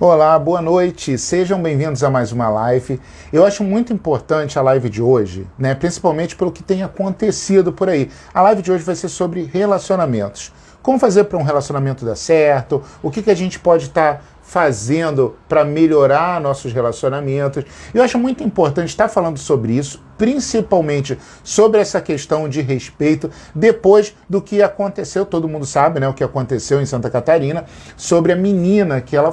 Olá, boa noite, sejam bem-vindos a mais uma live. Eu acho muito importante a live de hoje, né? Principalmente pelo que tem acontecido por aí. A live de hoje vai ser sobre relacionamentos. Como fazer para um relacionamento dar certo, o que a gente pode estar fazendo para melhorar nossos relacionamentos. Eu acho muito importante estar falando sobre isso, principalmente sobre essa questão de respeito, depois do que aconteceu, todo mundo sabe, né, o que aconteceu em Santa Catarina, sobre a menina que ela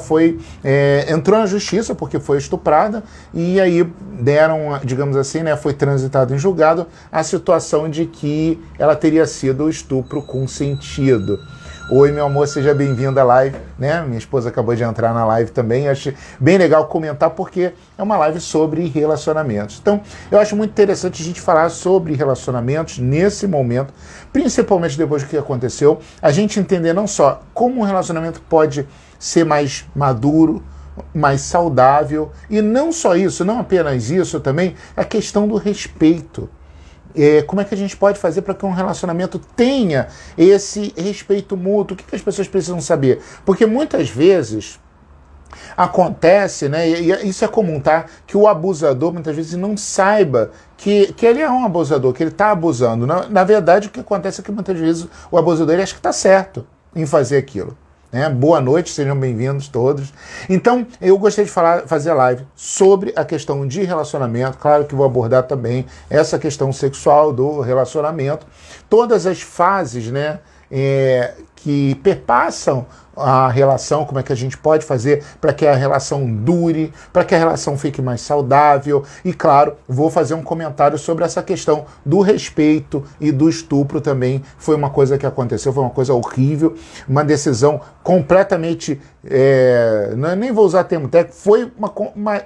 entrou na justiça porque foi estuprada, e aí deram, digamos assim, né, foi transitado em julgado a situação de que ela teria sido estupro consentido. Oi, meu amor, seja bem-vindo à live, né? Minha esposa acabou de entrar na live também, acho bem legal comentar porque é uma live sobre relacionamentos. Então, eu acho muito interessante a gente falar sobre relacionamentos nesse momento, principalmente depois do que aconteceu, a gente entender não só como um relacionamento pode ser mais maduro, mais saudável, e não só isso, não apenas isso também, a questão do respeito. Como é que a gente pode fazer para que um relacionamento tenha esse respeito mútuo? O que as pessoas precisam saber? Porque muitas vezes acontece, né, e isso é comum, tá? Que o abusador muitas vezes não saiba que ele é um abusador, que ele está abusando. Na verdade, o que acontece é que muitas vezes o abusador ele acha que está certo em fazer aquilo. Boa noite, sejam bem-vindos todos. Então, eu gostaria de fazer a live sobre a questão de relacionamento. Claro que vou abordar também essa questão sexual do relacionamento. Todas as fases, né, que perpassam a relação, como é que a gente pode fazer para que a relação dure, para que a relação fique mais saudável. E, claro, vou fazer um comentário sobre essa questão do respeito e do estupro também. Foi uma coisa que aconteceu, foi uma coisa horrível, uma decisão completamente, nem vou usar termo técnico,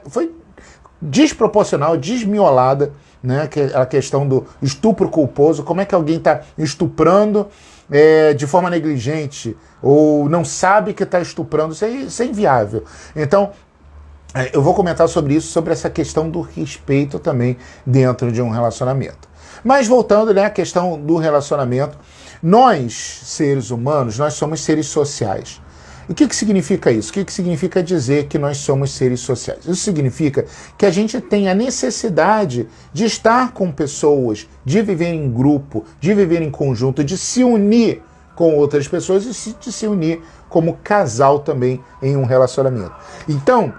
foi desproporcional, desmiolada, né? A questão do estupro culposo, como é que alguém está estuprando de forma negligente ou não sabe que está estuprando, isso é inviável. Então, eu vou comentar sobre isso, sobre essa questão do respeito também dentro de um relacionamento. Mas voltando, né, à questão do relacionamento, nós, seres humanos, nós somos seres sociais. O que significa isso? O que significa dizer que nós somos seres sociais? Isso significa que a gente tem a necessidade de estar com pessoas, de viver em grupo, de viver em conjunto, de se unir com outras pessoas e de se unir como casal também em um relacionamento. Então,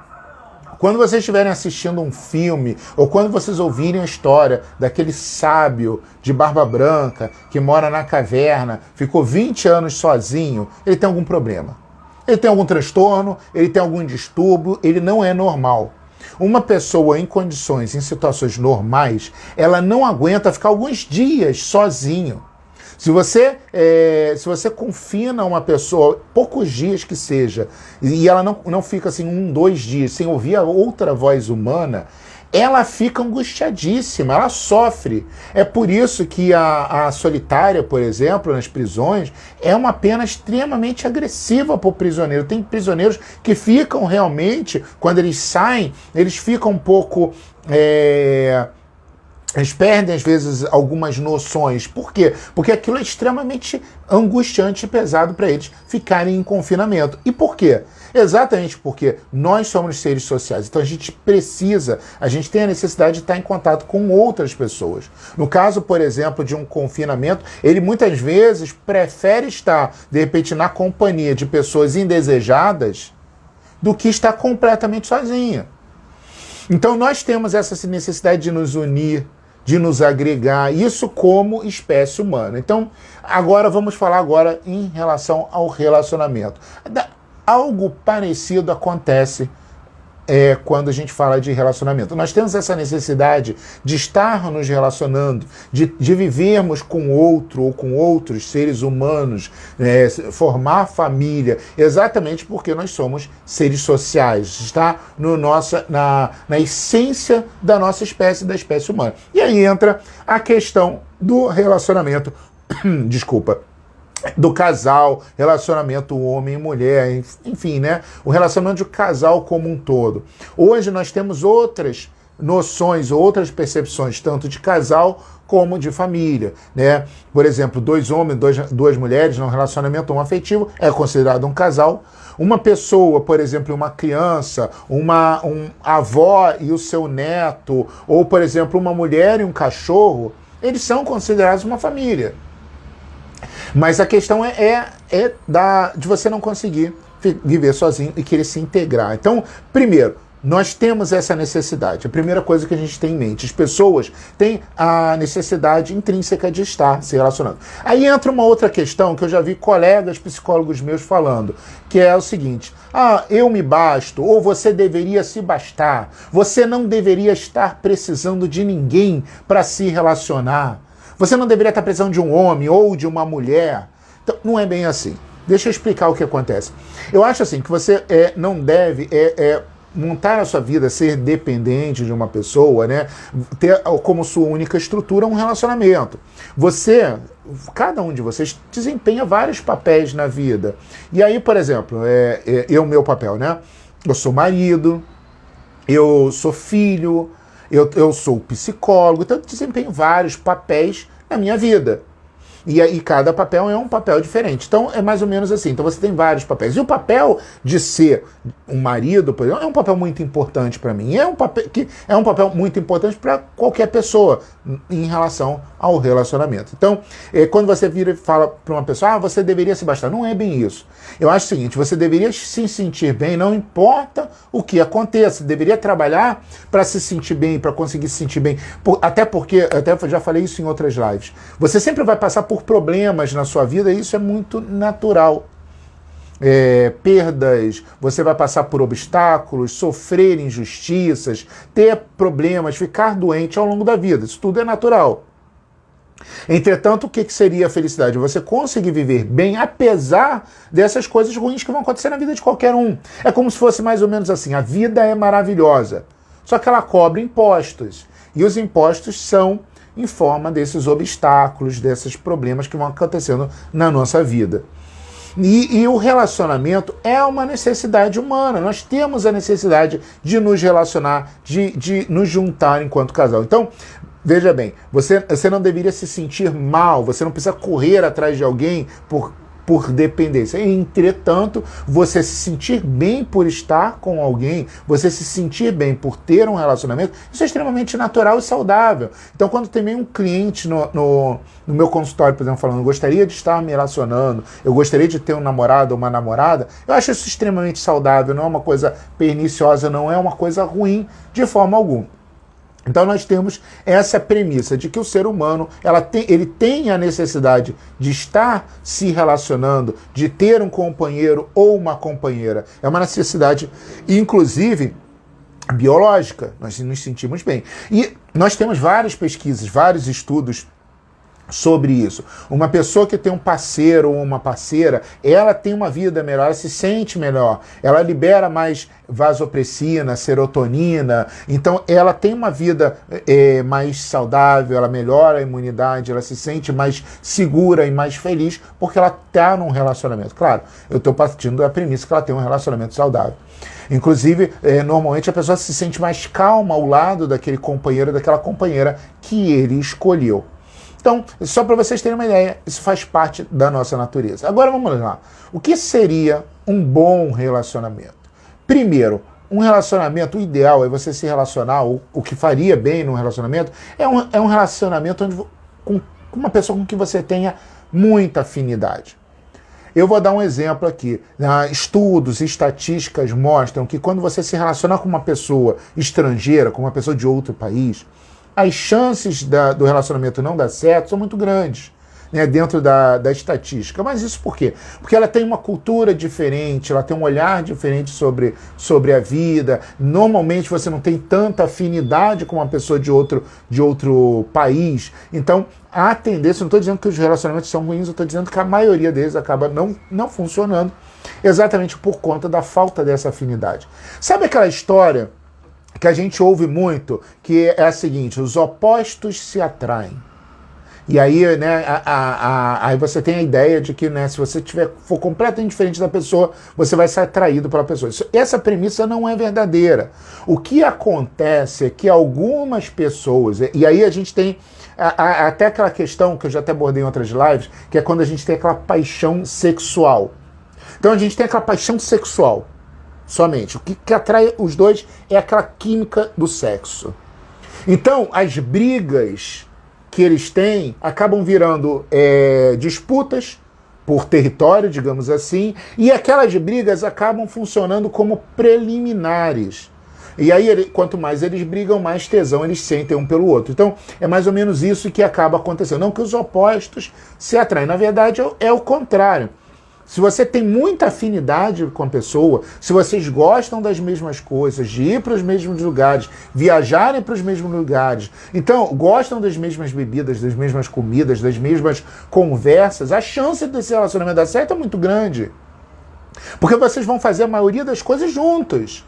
quando vocês estiverem assistindo um filme, ou quando vocês ouvirem a história daquele sábio de barba branca que mora na caverna, ficou 20 anos sozinho, ele tem algum problema. Ele tem algum transtorno, ele tem algum distúrbio, ele não é normal. Uma pessoa em condições, em situações normais, ela não aguenta ficar alguns dias sozinho. Se você confina uma pessoa, poucos dias que seja, e ela não fica assim 2 dias sem ouvir a outra voz humana, ela fica angustiadíssima, ela sofre. É por isso que a solitária, por exemplo, nas prisões, é uma pena extremamente agressiva para o prisioneiro. Tem prisioneiros que ficam realmente, quando eles saem, eles ficam um pouco... Eles perdem, às vezes, algumas noções. Por quê? Porque aquilo é extremamente angustiante e pesado para eles ficarem em confinamento. E por quê? Exatamente porque nós somos seres sociais. Então a gente tem a necessidade de estar em contato com outras pessoas. No caso, por exemplo, de um confinamento, ele muitas vezes prefere estar, de repente, na companhia de pessoas indesejadas do que estar completamente sozinho. Então nós temos essa necessidade de nos unir, de nos agregar, isso como espécie humana. Então, agora vamos falar em relação ao relacionamento. Algo parecido acontece quando a gente fala de relacionamento. Nós temos essa necessidade de estar nos relacionando, de vivermos com outro ou com outros seres humanos, formar família, exatamente porque nós somos seres sociais. Está na essência da nossa espécie, da espécie humana. E aí entra a questão do relacionamento, do casal, relacionamento homem e mulher, enfim, né? O relacionamento de casal como um todo. Hoje nós temos outras noções ou outras percepções, tanto de casal como de família, né? Por exemplo, 2 homens, 2 mulheres num relacionamento homoafetivo é considerado um casal. Uma pessoa, por exemplo, uma criança, um avó e o seu neto, ou, por exemplo, uma mulher e um cachorro, eles são considerados uma família. Mas a questão de você não conseguir viver sozinho e querer se integrar. Então, primeiro, nós temos essa necessidade. A primeira coisa que a gente tem em mente. As pessoas têm a necessidade intrínseca de estar se relacionando. Aí entra uma outra questão que eu já vi colegas psicólogos meus falando, que é o seguinte: eu me basto, ou você deveria se bastar. Você não deveria estar precisando de ninguém para se relacionar. Você não deveria estar precisando de um homem ou de uma mulher. Então, não é bem assim. Deixa eu explicar o que acontece. Eu acho assim que você não deve montar a sua vida, ser dependente de uma pessoa, né? Ter como sua única estrutura um relacionamento. Cada um de vocês desempenha vários papéis na vida. E aí, por exemplo, meu papel, né? Eu sou marido, eu sou filho, eu sou psicólogo, então eu desempenho vários papéis na minha vida. E cada papel é um papel diferente. Então é mais ou menos assim. Então você tem vários papéis. E o papel de ser um marido, por exemplo, é um papel muito importante para mim. É um papel muito importante para qualquer pessoa em relação ao relacionamento. Então, quando você vira e fala para uma pessoa, você deveria se bastar. Não é bem isso. Eu acho o seguinte: você deveria se sentir bem, não importa o que aconteça. Deveria trabalhar para se sentir bem, para conseguir se sentir bem. Até porque, eu já falei isso em outras lives, você sempre vai passar por problemas na sua vida, e isso é muito natural. Perdas, você vai passar por obstáculos, sofrer injustiças, ter problemas, ficar doente ao longo da vida. Isso tudo é natural. Entretanto, o que seria a felicidade? Você conseguir viver bem apesar dessas coisas ruins que vão acontecer na vida de qualquer um. É como se fosse mais ou menos assim: a vida é maravilhosa, só que ela cobra impostos. E os impostos são em forma desses obstáculos, desses problemas que vão acontecendo na nossa vida. E o relacionamento é uma necessidade humana. Nós temos a necessidade de nos relacionar, de nos juntar enquanto casal. Então, veja bem, você não deveria se sentir mal, você não precisa correr atrás de alguém por dependência. Entretanto, você se sentir bem por estar com alguém, você se sentir bem por ter um relacionamento, isso é extremamente natural e saudável. Então, quando tem um cliente no meu consultório, por exemplo, falando, eu gostaria de estar me relacionando, eu gostaria de ter um namorado ou uma namorada, eu acho isso extremamente saudável, não é uma coisa perniciosa, não é uma coisa ruim de forma alguma. Então nós temos essa premissa de que o ser humano ele tem a necessidade de estar se relacionando, de ter um companheiro ou uma companheira. É uma necessidade, inclusive, biológica. Nós nos sentimos bem. E nós temos várias pesquisas, vários estudos sobre isso. Uma pessoa que tem um parceiro ou uma parceira, ela tem uma vida melhor, ela se sente melhor, ela libera mais vasopressina, serotonina, então ela tem uma vida mais saudável, ela melhora a imunidade, ela se sente mais segura e mais feliz porque ela está num relacionamento. Claro, eu estou partindo da premissa que ela tem um relacionamento saudável. Inclusive, normalmente a pessoa se sente mais calma ao lado daquele companheiro, daquela companheira que ele escolheu. Então, só para vocês terem uma ideia, isso faz parte da nossa natureza. Agora vamos lá. O que seria um bom relacionamento? Primeiro, um relacionamento, o ideal é você se relacionar, o que faria bem num relacionamento, é um relacionamento com uma pessoa com que você tenha muita afinidade. Eu vou dar um exemplo aqui. Estudos e estatísticas mostram que quando você se relaciona com uma pessoa estrangeira, com uma pessoa de outro país, as chances do relacionamento não dar certo são muito grandes, né, dentro da estatística. Mas isso por quê? Porque ela tem uma cultura diferente, ela tem um olhar diferente sobre a vida. Normalmente você não tem tanta afinidade com uma pessoa de outro país. Então, a tendência, não estou dizendo que os relacionamentos são ruins, eu estou dizendo que a maioria deles acaba não funcionando exatamente por conta da falta dessa afinidade. Sabe aquela história que a gente ouve muito, que é a seguinte: os opostos se atraem. E aí, né, aí você tem a ideia de que, né, se você for completamente diferente da pessoa, você vai ser atraído pela pessoa. Essa premissa não é verdadeira. O que acontece é que algumas pessoas, e aí a gente tem até aquela questão que eu já até abordei em outras lives, que é quando a gente tem aquela paixão sexual. Então a gente tem aquela paixão sexual somente. O que atrai os dois é aquela química do sexo. Então as brigas que eles têm acabam virando disputas por território, digamos assim, e aquelas brigas acabam funcionando como preliminares. E aí, quanto mais eles brigam, mais tesão eles sentem um pelo outro. Então, é mais ou menos isso que acaba acontecendo. Não que os opostos se atraem. Na verdade, é o contrário. Se você tem muita afinidade com a pessoa, se vocês gostam das mesmas coisas, de ir para os mesmos lugares, viajarem para os mesmos lugares, então gostam das mesmas bebidas, das mesmas comidas, das mesmas conversas, a chance desse relacionamento dar certo é muito grande. Porque vocês vão fazer a maioria das coisas juntos.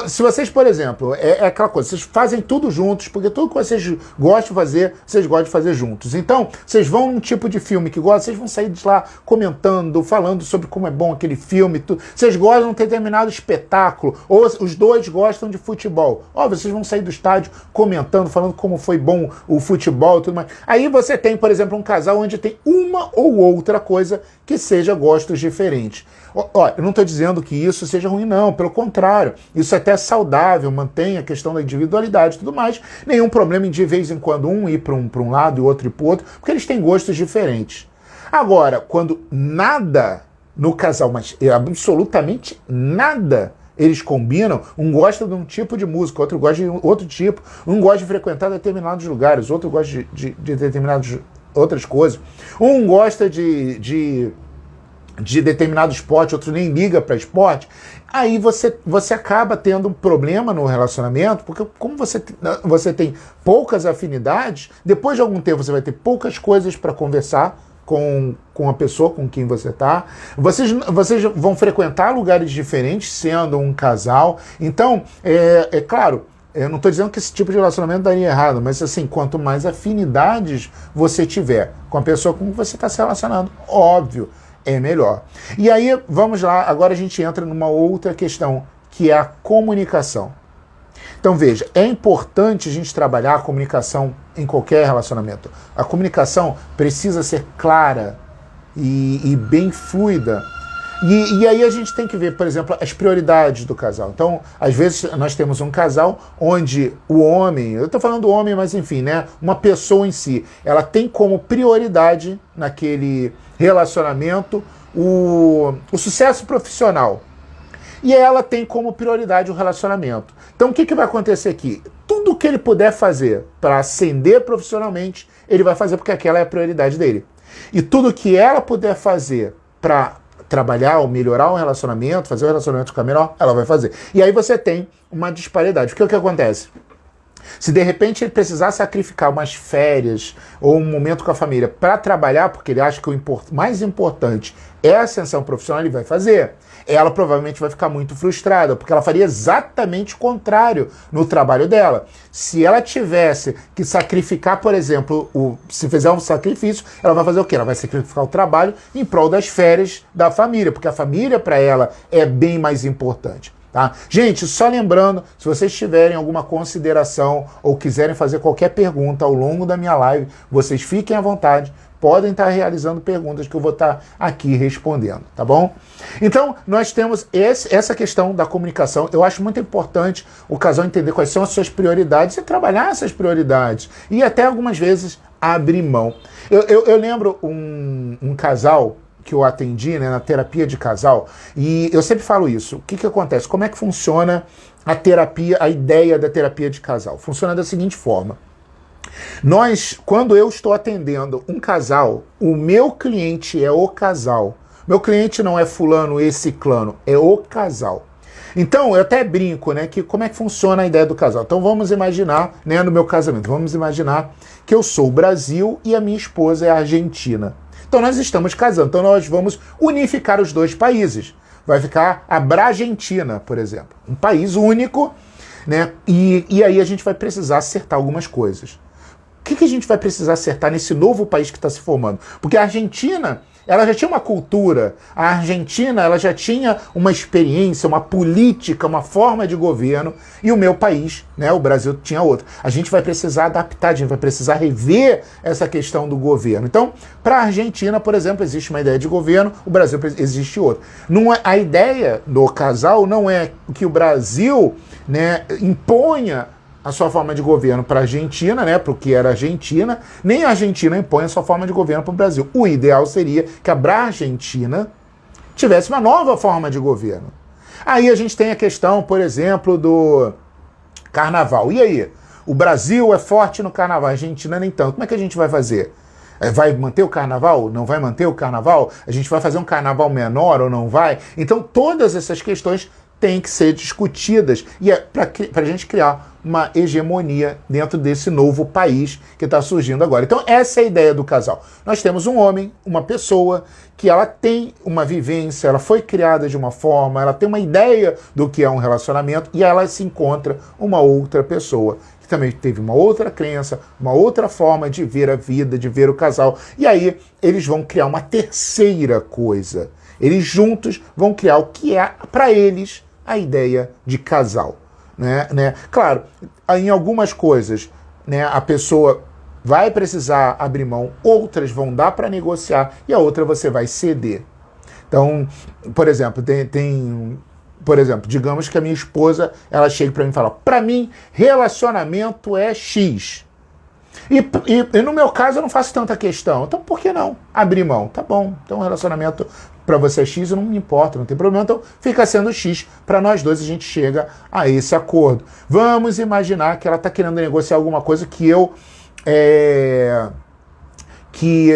Se vocês, por exemplo, é aquela coisa, vocês fazem tudo juntos, porque tudo que vocês gostam de fazer, vocês gostam de fazer juntos. Então, vocês vão num tipo de filme que gostam, vocês vão sair de lá comentando, falando sobre como é bom aquele filme, vocês gostam de um determinado espetáculo, ou os dois gostam de futebol. Ó, vocês vão sair do estádio comentando, falando como foi bom o futebol e tudo mais. Aí você tem, por exemplo, um casal onde tem uma ou outra coisa que seja gostos diferentes. Ó, eu não estou dizendo que isso seja ruim, não. Pelo contrário, isso é até saudável, mantém a questão da individualidade e tudo mais. Nenhum problema em de vez em quando um ir para um lado e o outro ir para o outro, porque eles têm gostos diferentes. Agora, quando nada no casal, mas absolutamente nada, eles combinam, um gosta de um tipo de música, outro gosta de outro tipo, um gosta de frequentar determinados lugares, outro gosta de determinadas outras coisas, um gosta de determinado esporte, outro nem liga para esporte, aí você acaba tendo um problema no relacionamento, porque como você tem poucas afinidades, depois de algum tempo você vai ter poucas coisas para conversar com a pessoa com quem você está. Vocês vão frequentar lugares diferentes, sendo um casal. Então, é claro, eu não estou dizendo que esse tipo de relacionamento daria errado, mas assim, quanto mais afinidades você tiver com a pessoa com quem você está se relacionando, óbvio, é melhor. E aí, vamos lá, agora a gente entra numa outra questão, que é a comunicação. Então veja, é importante a gente trabalhar a comunicação em qualquer relacionamento. A comunicação precisa ser clara e bem fluida. E aí a gente tem que ver, por exemplo, as prioridades do casal. Então, às vezes nós temos um casal onde o homem, eu estou falando do homem, mas enfim, né, uma pessoa em si, ela tem como prioridade naquele relacionamento o sucesso profissional. E ela tem como prioridade o relacionamento. Então o que vai acontecer aqui? Tudo que ele puder fazer para ascender profissionalmente, ele vai fazer porque aquela é a prioridade dele. E tudo que ela puder fazer para trabalhar ou melhorar o relacionamento, fazer o relacionamento ficar melhor, ela vai fazer. E aí você tem uma disparidade. Porque o que acontece? Se de repente ele precisar sacrificar umas férias ou um momento com a família para trabalhar, porque ele acha que o mais importante é a ascensão profissional, ele vai fazer. Ela provavelmente vai ficar muito frustrada, porque ela faria exatamente o contrário no trabalho dela. Se ela tivesse que sacrificar, por exemplo, se fizer um sacrifício, ela vai fazer o quê? Ela vai sacrificar o trabalho em prol das férias da família, porque a família para ela é bem mais importante. Tá? Gente, só lembrando, se vocês tiverem alguma consideração ou quiserem fazer qualquer pergunta ao longo da minha live, vocês fiquem à vontade, podem estar realizando perguntas que eu vou estar aqui respondendo, tá bom? Então, nós temos essa questão da comunicação. Eu acho muito importante o casal entender quais são as suas prioridades e trabalhar essas prioridades. E até algumas vezes abrir mão. Eu lembro um casal que eu atendi, né, na terapia de casal, e eu sempre falo isso. O que acontece? Como é que funciona a terapia, a ideia da terapia de casal? Funciona da seguinte forma. Quando eu estou atendendo um casal, o meu cliente é o casal. Meu cliente não é fulano e ciclano, é o casal. Então, eu até brinco, né, que como é que funciona a ideia do casal. Então, vamos imaginar, né, no meu casamento, vamos imaginar que eu sou o Brasil e a minha esposa é a Argentina. Então nós estamos casando, então nós vamos unificar os dois países. Vai ficar a Bragentina, por exemplo. Um país único, né? E aí a gente vai precisar acertar algumas coisas. que a gente vai precisar acertar nesse novo país que está se formando? Porque a Argentina, ela já tinha uma cultura, a Argentina, ela já tinha uma experiência, uma política, uma forma de governo, e o meu país, né, o Brasil, tinha outra. A gente vai precisar adaptar, a gente vai precisar rever essa questão do governo. Então, para a Argentina, por exemplo, existe uma ideia de governo, o Brasil existe outra. Não é, a ideia do casal não é que o Brasil, né, imponha a sua forma de governo para a Argentina, né, para o que era a Argentina, nem a Argentina impõe a sua forma de governo para o Brasil. O ideal seria que a Argentina tivesse uma nova forma de governo. Aí a gente tem a questão, por exemplo, do carnaval. E aí? O Brasil é forte no carnaval, a Argentina nem tanto. Como é que a gente vai fazer? Vai manter o carnaval? Não vai manter o carnaval? A gente vai fazer um carnaval menor ou não vai? Então todas essas questões têm que ser discutidas e é para a gente criar uma hegemonia dentro desse novo país que está surgindo agora. Então essa é a ideia do casal. Nós temos um homem, uma pessoa que ela tem uma vivência, ela foi criada de uma forma, ela tem uma ideia do que é um relacionamento e ela se encontra uma outra pessoa que também teve uma outra crença, uma outra forma de ver a vida, de ver o casal. E aí eles vão criar uma terceira coisa. Eles juntos vão criar o que é para eles a ideia de casal. Né? Claro, em algumas coisas, né, a pessoa vai precisar abrir mão, outras vão dar para negociar e a outra você vai ceder. Então, por exemplo, por exemplo, digamos que a minha esposa, ela chega para mim e fala, para mim, relacionamento é X. E no meu caso eu não faço tanta questão. Então por que não abrir mão? Tá bom, então o relacionamento para você é X, eu não me importo, não tem problema. Então fica sendo X, para nós dois a gente chega a esse acordo. Vamos imaginar que ela está querendo negociar alguma coisa que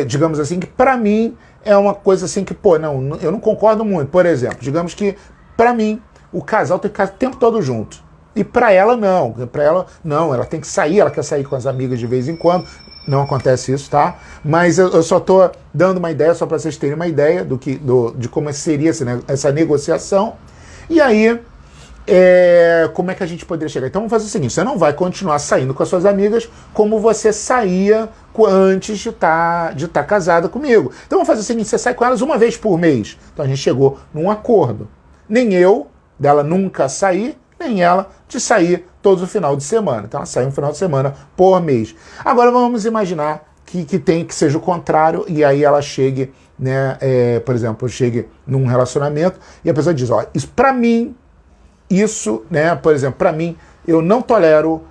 digamos assim, que para mim é uma coisa assim que, pô, não, eu não concordo muito. Por exemplo, digamos que para mim o casal tem que ficar o tempo todo junto. E para ela não, ela tem que sair, ela quer sair com as amigas de vez em quando. Não acontece isso, tá? Mas eu só estou dando uma ideia, só para vocês terem uma ideia de como seria essa negociação. E aí, como é que a gente poderia chegar? Então vamos fazer o seguinte, você não vai continuar saindo com as suas amigas como você saía antes de estar casada comigo. Então vamos fazer o seguinte, você sai com elas uma vez por mês. Então a gente chegou num acordo. Nem eu, dela nunca sair, nem ela de sair todo o final de semana. Então ela sai um final de semana por mês. Agora vamos imaginar que seja o contrário e aí ela chegue, né, por exemplo, chegue num relacionamento e a pessoa diz, ó, isso para mim, né, por exemplo, para mim, eu não tolero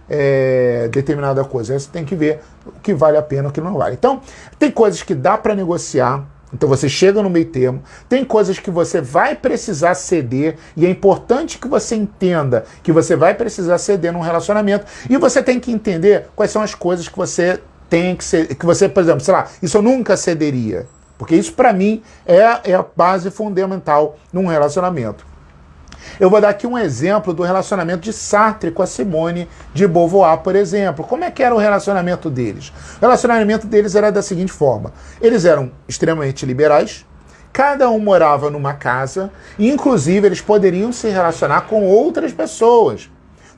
determinada coisa. Aí você tem que ver o que vale a pena e o que não vale. Então, tem coisas que dá para negociar. Então você chega no meio termo, tem coisas que você vai precisar ceder, e é importante que você entenda que você vai precisar ceder num relacionamento, e você tem que entender quais são as coisas que você tem que ceder, que você, por exemplo, sei lá, isso eu nunca cederia, porque isso para mim é a base fundamental num relacionamento. Eu vou dar aqui um exemplo do relacionamento de Sartre com a Simone de Beauvoir, por exemplo. Como é que era o relacionamento deles? O relacionamento deles era da seguinte forma. Eles eram extremamente liberais, cada um morava numa casa, e inclusive eles poderiam se relacionar com outras pessoas.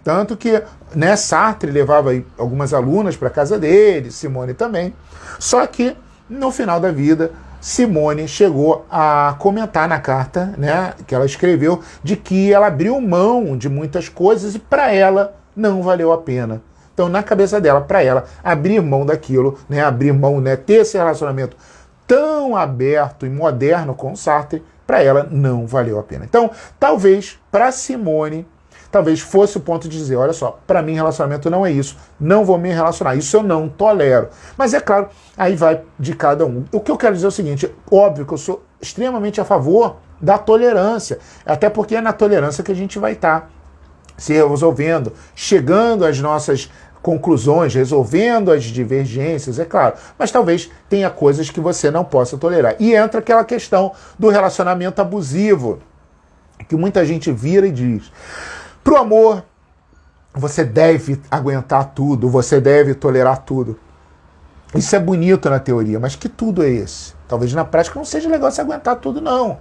Tanto que, né, Sartre levava algumas alunas para a casa dele, Simone também. Só que, no final da vida, Simone chegou a comentar na carta, né, que ela escreveu, de que ela abriu mão de muitas coisas e para ela não valeu a pena. Então, na cabeça dela, para ela, abrir mão daquilo, né, ter esse relacionamento tão aberto e moderno com o Sartre, para ela não valeu a pena. Então, talvez para Simone, talvez fosse o ponto de dizer, olha só, para mim relacionamento não é isso, não vou me relacionar, isso eu não tolero. Mas é claro, aí vai de cada um. O que eu quero dizer é o seguinte, óbvio que eu sou extremamente a favor da tolerância, até porque é na tolerância que a gente vai estar se resolvendo, chegando às nossas conclusões, resolvendo as divergências, é claro, mas talvez tenha coisas que você não possa tolerar. E entra aquela questão do relacionamento abusivo, que muita gente vira e diz, pro amor, você deve aguentar tudo, você deve tolerar tudo. Isso é bonito na teoria, mas que tudo é esse? Talvez na prática não seja legal você aguentar tudo, não.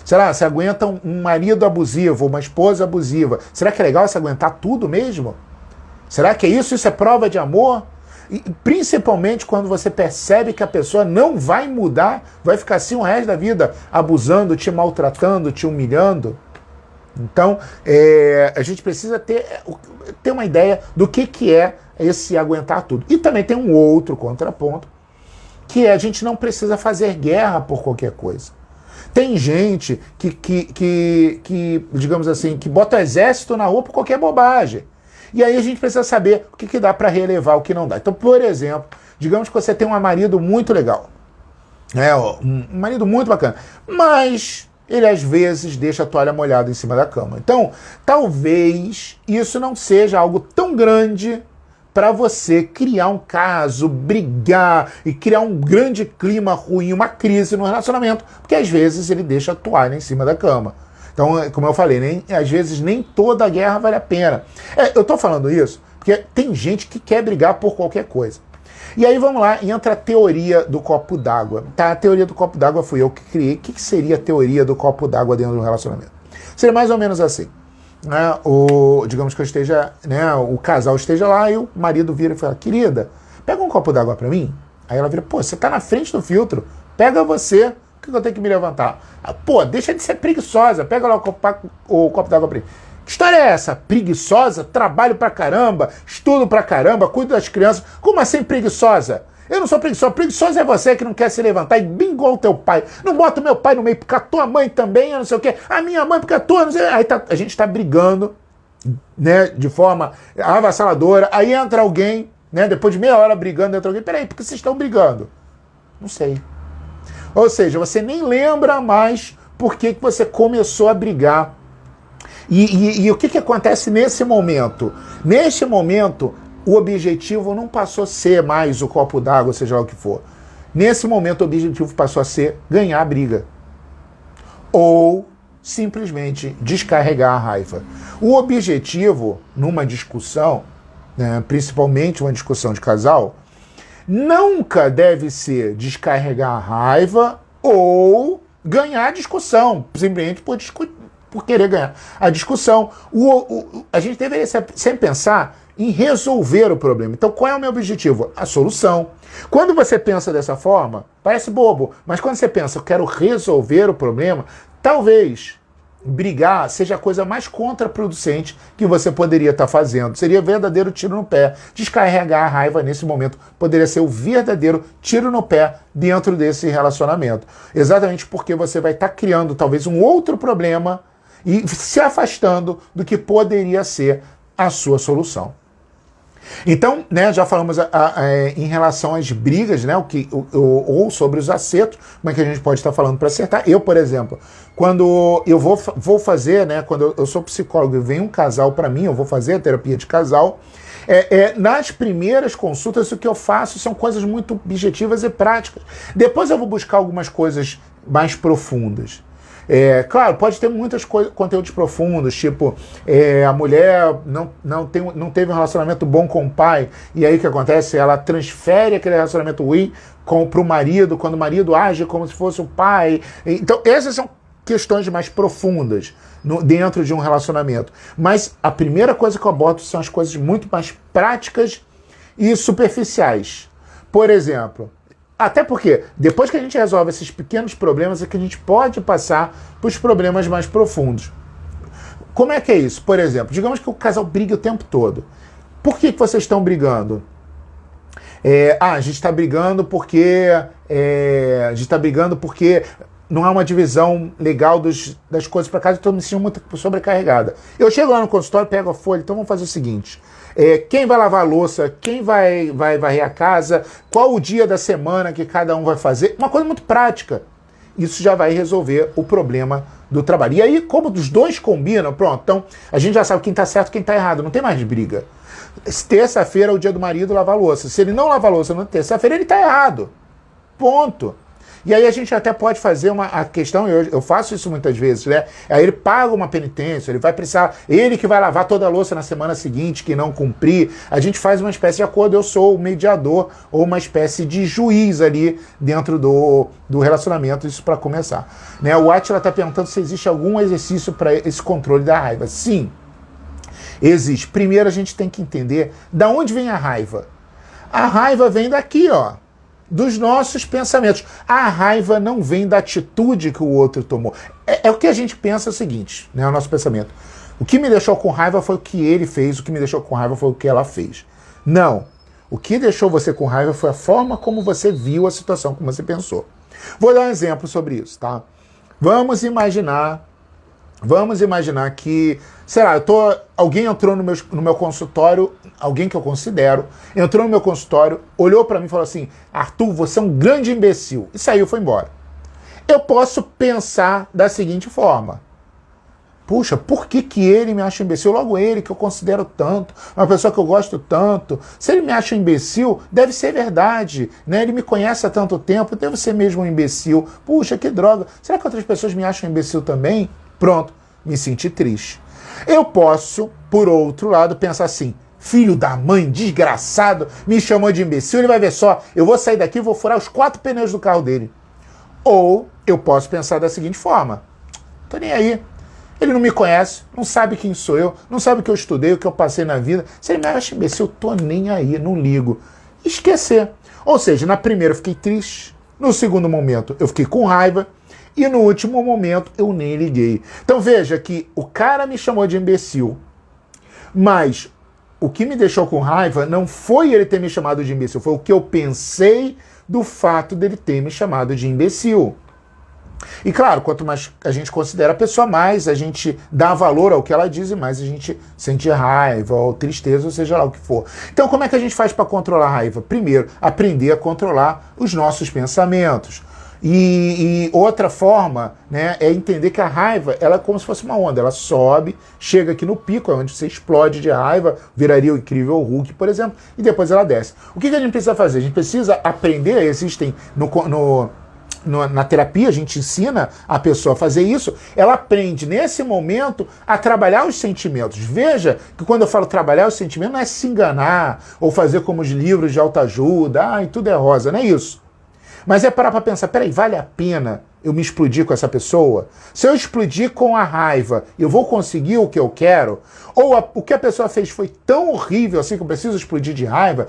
Será? Você aguenta um marido abusivo, uma esposa abusiva. Será que é legal você aguentar tudo mesmo? Será que é isso? Isso é prova de amor? E principalmente quando você percebe que a pessoa não vai mudar, vai ficar assim o resto da vida, abusando, te maltratando, te humilhando. Então, a gente precisa ter uma ideia do que é esse aguentar tudo. E também tem um outro contraponto, que a gente não precisa fazer guerra por qualquer coisa. Tem gente que digamos assim, que bota o exército na rua por qualquer bobagem. E aí a gente precisa saber o que dá para relevar, o que não dá. Então, por exemplo, digamos que você tem um marido muito legal, um marido muito bacana, mas ele às vezes deixa a toalha molhada em cima da cama. Então, talvez isso não seja algo tão grande para você criar um caso, brigar e criar um grande clima ruim, uma crise no relacionamento, porque às vezes ele deixa a toalha em cima da cama. Então, como eu falei, às vezes nem toda a guerra vale a pena. Eu tô falando isso porque tem gente que quer brigar por qualquer coisa. E aí vamos lá, entra a teoria do copo d'água. Tá, a teoria do copo d'água fui eu que criei. O que seria a teoria do copo d'água dentro do relacionamento? Seria mais ou menos assim. Digamos que eu esteja, o casal esteja lá e o marido vira e fala: querida, pega um copo d'água pra mim. Aí ela vira: pô, você tá na frente do filtro, pega você, por que eu tenho que me levantar? Pô, deixa de ser preguiçosa, pega lá o copo d'água pra mim. Que história é essa? Preguiçosa? Trabalho pra caramba, estudo pra caramba, cuido das crianças. Como assim preguiçosa? Eu não sou preguiçosa. Preguiçosa é você que não quer se levantar e bem igual o teu pai. Não bota o meu pai no meio, porque a tua mãe também, eu não sei o quê. A minha mãe, porque a tua, não sei. Aí a gente tá brigando, de forma avassaladora. Aí entra alguém, depois de meia hora brigando, entra alguém. Peraí, por que vocês estão brigando? Não sei. Ou seja, você nem lembra mais por que você começou a brigar. E o que acontece nesse momento? Neste momento, o objetivo não passou a ser mais o copo d'água, seja lá o que for. Nesse momento, o objetivo passou a ser ganhar a briga. Ou simplesmente descarregar a raiva. O objetivo, numa discussão, principalmente uma discussão de casal, nunca deve ser descarregar a raiva ou ganhar a discussão, simplesmente por querer ganhar a discussão. A gente deveria sempre pensar em resolver o problema. Então, qual é o meu objetivo? A solução. Quando você pensa dessa forma, parece bobo, mas quando você pensa, eu quero resolver o problema, talvez brigar seja a coisa mais contraproducente que você poderia estar fazendo. Seria verdadeiro tiro no pé. Descarregar a raiva nesse momento poderia ser o verdadeiro tiro no pé dentro desse relacionamento. Exatamente porque você vai estar criando talvez um outro problema e se afastando do que poderia ser a sua solução. Então, já falamos em relação às brigas, ou sobre os acertos, como é que a gente pode estar falando para acertar. Eu, por exemplo, quando eu vou fazer, quando eu sou psicólogo e vem um casal para mim, eu vou fazer a terapia de casal, nas primeiras consultas o que eu faço são coisas muito objetivas e práticas. Depois eu vou buscar algumas coisas mais profundas. Claro, pode ter muitos conteúdos profundos, tipo, a mulher não teve um relacionamento bom com o pai, e aí o que acontece? Ela transfere aquele relacionamento ruim para o marido, quando o marido age como se fosse o pai. Então, essas são questões mais profundas dentro de um relacionamento. Mas a primeira coisa que eu abordo são as coisas muito mais práticas e superficiais. Por exemplo, até porque, depois que a gente resolve esses pequenos problemas, é que a gente pode passar para os problemas mais profundos. Como é que é isso? Por exemplo, digamos que o casal briga o tempo todo. Por que vocês estão brigando? A gente está brigando porque não há uma divisão legal das coisas para casa e estou me sentindo muito sobrecarregada. Eu chego lá no consultório, pego a folha, então vamos fazer o seguinte: quem vai lavar a louça, quem vai varrer a casa, qual o dia da semana que cada um vai fazer, uma coisa muito prática. Isso já vai resolver o problema do trabalho. E aí, como os dois combinam, pronto, então a gente já sabe quem está certo e quem está errado, não tem mais briga. Terça-feira é o dia do marido lavar a louça. Se ele não lavar a louça na terça-feira, ele está errado. Ponto. E aí a gente até pode fazer a questão, eu faço isso muitas vezes, Aí ele paga uma penitência, ele vai precisar, ele que vai lavar toda a louça na semana seguinte, que não cumprir, a gente faz uma espécie de acordo, eu sou o mediador, ou uma espécie de juiz ali dentro do relacionamento, isso para começar. O Átila está perguntando se existe algum exercício para esse controle da raiva. Sim, existe. Primeiro a gente tem que entender de onde vem a raiva. A raiva vem daqui, ó, dos nossos pensamentos. A raiva não vem da atitude que o outro tomou. É o que a gente pensa o seguinte, né, o nosso pensamento. O que me deixou com raiva foi o que ele fez, o que me deixou com raiva foi o que ela fez. Não. O que deixou você com raiva foi a forma como você viu a situação, como você pensou. Vou dar um exemplo sobre isso, tá? Vamos imaginar que, sei lá, alguém entrou no meu consultório, alguém que eu considero, entrou no meu consultório, olhou pra mim e falou assim: Arthur, você é um grande imbecil. E saiu, foi embora. Eu posso pensar da seguinte forma: puxa, por que ele me acha imbecil? Logo ele, que eu considero tanto, uma pessoa que eu gosto tanto. Se ele me acha imbecil, deve ser verdade, né? Ele me conhece há tanto tempo, deve ser mesmo um imbecil. Puxa, que droga. Será que outras pessoas me acham imbecil também? Pronto, me senti triste. Eu posso, por outro lado, pensar assim: filho da mãe, desgraçado, me chamou de imbecil, ele vai ver só, eu vou sair daqui e vou furar os 4 pneus do carro dele. Ou eu posso pensar da seguinte forma: tô nem aí. Ele não me conhece, não sabe quem sou eu, não sabe o que eu estudei, o que eu passei na vida. Se ele me acha imbecil, eu tô nem aí, não ligo. Esquecer. Ou seja, na primeira eu fiquei triste, no segundo momento eu fiquei com raiva e no último momento eu nem liguei. Então veja que o cara me chamou de imbecil, mas o que me deixou com raiva não foi ele ter me chamado de imbecil, foi o que eu pensei do fato dele ter me chamado de imbecil. E claro, quanto mais a gente considera a pessoa, mais a gente dá valor ao que ela diz e mais a gente sente raiva ou tristeza, ou seja lá o que for. Então como é que a gente faz para controlar a raiva? Primeiro, aprender a controlar os nossos pensamentos. E outra forma, né, é entender que a raiva ela é como se fosse uma onda. Ela sobe, chega aqui no pico, é onde você explode de raiva, viraria o incrível Hulk, por exemplo, e depois ela desce. O que a gente precisa fazer? A gente precisa aprender, existem na terapia, a gente ensina a pessoa a fazer isso, ela aprende nesse momento a trabalhar os sentimentos. Veja que quando eu falo trabalhar os sentimentos, não é se enganar ou fazer como os livros de autoajuda, e tudo é rosa, não é isso. Mas é parar para pensar, peraí, vale a pena eu me explodir com essa pessoa? Se eu explodir com a raiva, eu vou conseguir o que eu quero? Ou o que a pessoa fez foi tão horrível assim que eu preciso explodir de raiva?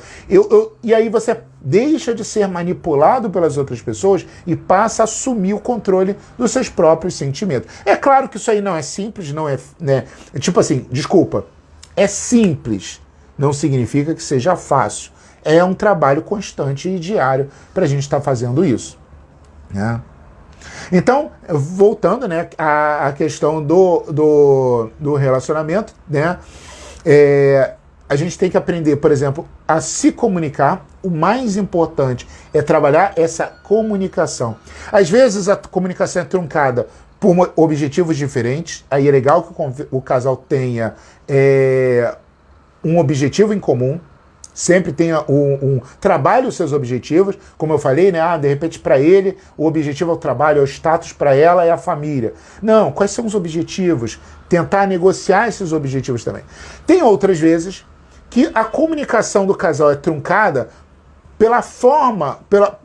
E aí você deixa de ser manipulado pelas outras pessoas e passa a assumir o controle dos seus próprios sentimentos. É claro que isso aí não é simples, não é, né? Tipo assim, desculpa, é simples, não significa que seja fácil. É um trabalho constante e diário para a gente estar fazendo isso, né? Então, voltando, né, à questão do relacionamento, né, a gente tem que aprender, por exemplo, a se comunicar. O mais importante é trabalhar essa comunicação. Às vezes a comunicação é truncada por objetivos diferentes, aí é legal que o casal tenha um objetivo em comum, sempre tenha trabalhe os seus objetivos, como eu falei, né? De repente para ele o objetivo é o trabalho, é o status, para ela é a família. Não, quais são os objetivos? Tentar negociar esses objetivos também. Tem outras vezes que a comunicação do casal é truncada pela forma,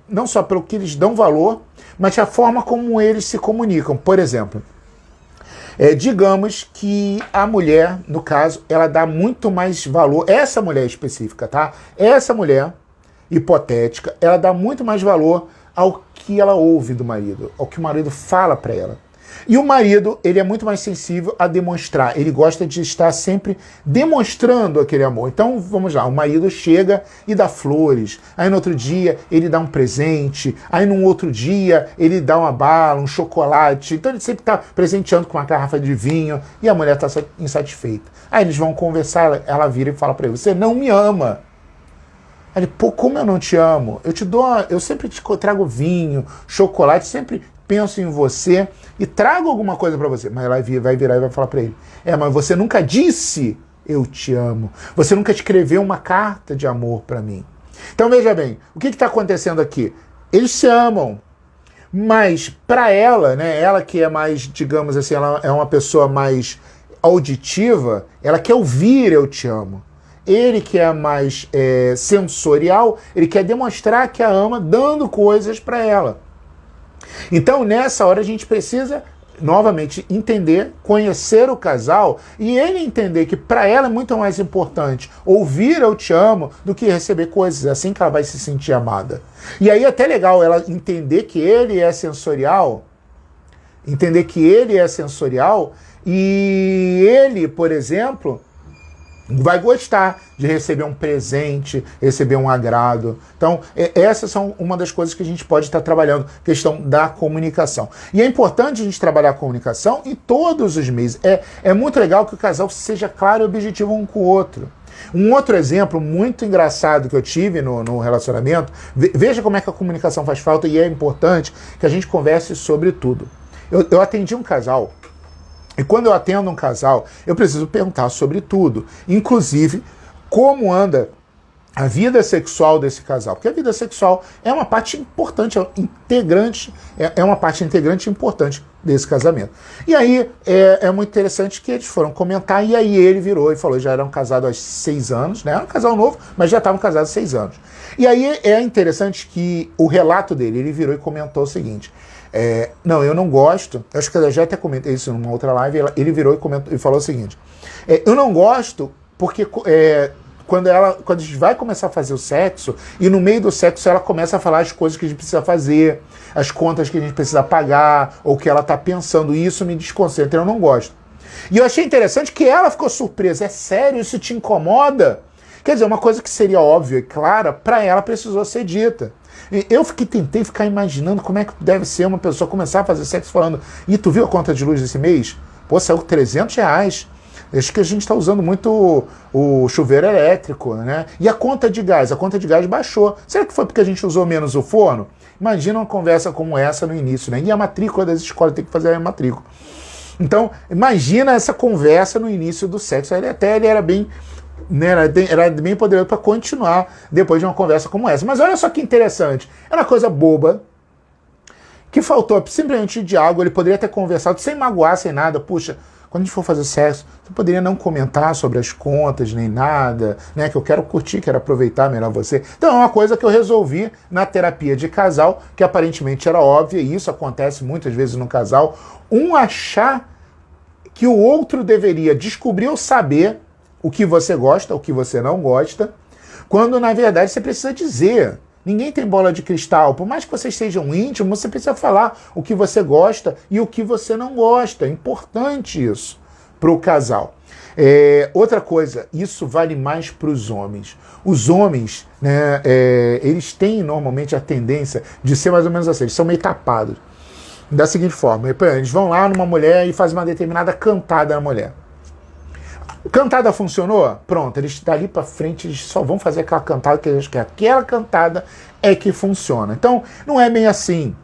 não só pelo que eles dão valor, mas a forma como eles se comunicam. Por exemplo, digamos que a mulher, no caso, ela dá muito mais valor, essa mulher específica, tá? Essa mulher hipotética, ela dá muito mais valor ao que ela ouve do marido, ao que o marido fala para ela. E o marido, ele é muito mais sensível a demonstrar, ele gosta de estar sempre demonstrando aquele amor. Então, vamos lá, o marido chega e dá flores, aí no outro dia ele dá um presente, aí no outro dia ele dá uma bala, um chocolate, então ele sempre está presenteando com uma garrafa de vinho e a mulher está insatisfeita. Aí eles vão conversar, ela vira e fala para ele: você não me ama. Aí ele: pô, como eu não te amo? Eu sempre te trago vinho, chocolate, sempre penso em você e trago alguma coisa para você. Mas ela vai virar e vai falar para ele: mas você nunca disse eu te amo. Você nunca escreveu uma carta de amor para mim. Então veja bem, o que está acontecendo aqui? Eles se amam, mas para ela, né, ela que é mais, digamos assim, ela é uma pessoa mais auditiva, ela quer ouvir eu te amo. Ele que é mais sensorial, ele quer demonstrar que a ama dando coisas para ela. Então, nessa hora, a gente precisa novamente, entender, conhecer o casal e ele entender que para ela é muito mais importante ouvir eu te amo do que receber coisas. É assim que ela vai se sentir amada. E aí é até legal ela entender que ele é sensorial, e ele, por exemplo, vai gostar de receber um presente, receber um agrado. Então, essas são uma das coisas que a gente pode estar trabalhando, questão da comunicação. E é importante a gente trabalhar a comunicação em todos os meses. É muito legal que o casal seja claro e objetivo um com o outro. Um outro exemplo muito engraçado que eu tive no relacionamento, veja como é que a comunicação faz falta e é importante que a gente converse sobre tudo. Eu atendi um casal. E quando eu atendo um casal, eu preciso perguntar sobre tudo, inclusive como anda a vida sexual desse casal, porque a vida sexual é uma parte importante, é uma parte integrante importante desse casamento. E aí é muito interessante que eles foram comentar, e aí ele virou e falou, já eram casados há 6 anos, né? Era um casal novo, mas já estavam casados há 6 anos. E aí é interessante que o relato dele, ele virou e comentou o seguinte: não, eu não gosto, eu acho que eu já até comentei isso numa outra live, ele virou e comentou e falou o seguinte: eu não gosto porque quando a gente vai começar a fazer o sexo, e no meio do sexo ela começa a falar as coisas que a gente precisa fazer, as contas que a gente precisa pagar, ou que ela está pensando, e isso me desconcentra, eu não gosto. E eu achei interessante que ela ficou surpresa. É sério? Isso te incomoda? Quer dizer, uma coisa que seria óbvia e clara, para ela precisou ser dita. Eu tentei ficar imaginando como é que deve ser uma pessoa começar a fazer sexo falando: e tu viu a conta de luz desse mês? Pô, saiu R$300. Acho que a gente está usando muito o chuveiro elétrico, né? E a conta de gás? A conta de gás baixou. Será que foi porque a gente usou menos o forno? Imagina uma conversa como essa no início, né? E a matrícula das escolas, tem que fazer a matrícula. Então, imagina essa conversa no início do sexo. Ele era bem... era bem poderoso para continuar depois de uma conversa como essa. Mas olha só que interessante. Era uma coisa boba, que faltou simplesmente de algo. Ele poderia ter conversado sem magoar, sem nada. Puxa, quando a gente for fazer sexo, você poderia não comentar sobre as contas, nem nada, né? Que eu quero curtir, quero aproveitar melhor você. Então é uma coisa que eu resolvi na terapia de casal, que aparentemente era óbvia, e isso acontece muitas vezes no casal, um achar que o outro deveria descobrir ou saber o que você gosta, o que você não gosta, quando na verdade você precisa dizer. Ninguém tem bola de cristal. Por mais que vocês sejam íntimos, você precisa falar o que você gosta e o que você não gosta. É importante isso para o casal. Outra coisa, isso vale mais para os homens. Os homens, né, eles têm normalmente a tendência de ser mais ou menos assim, eles são meio tapados. Da seguinte forma, eles vão lá numa mulher e fazem uma determinada cantada na mulher. Cantada funcionou? Pronto, eles dali pra frente eles só vão fazer aquela cantada que eles querem. Aquela cantada é que funciona. Então, não é bem assim.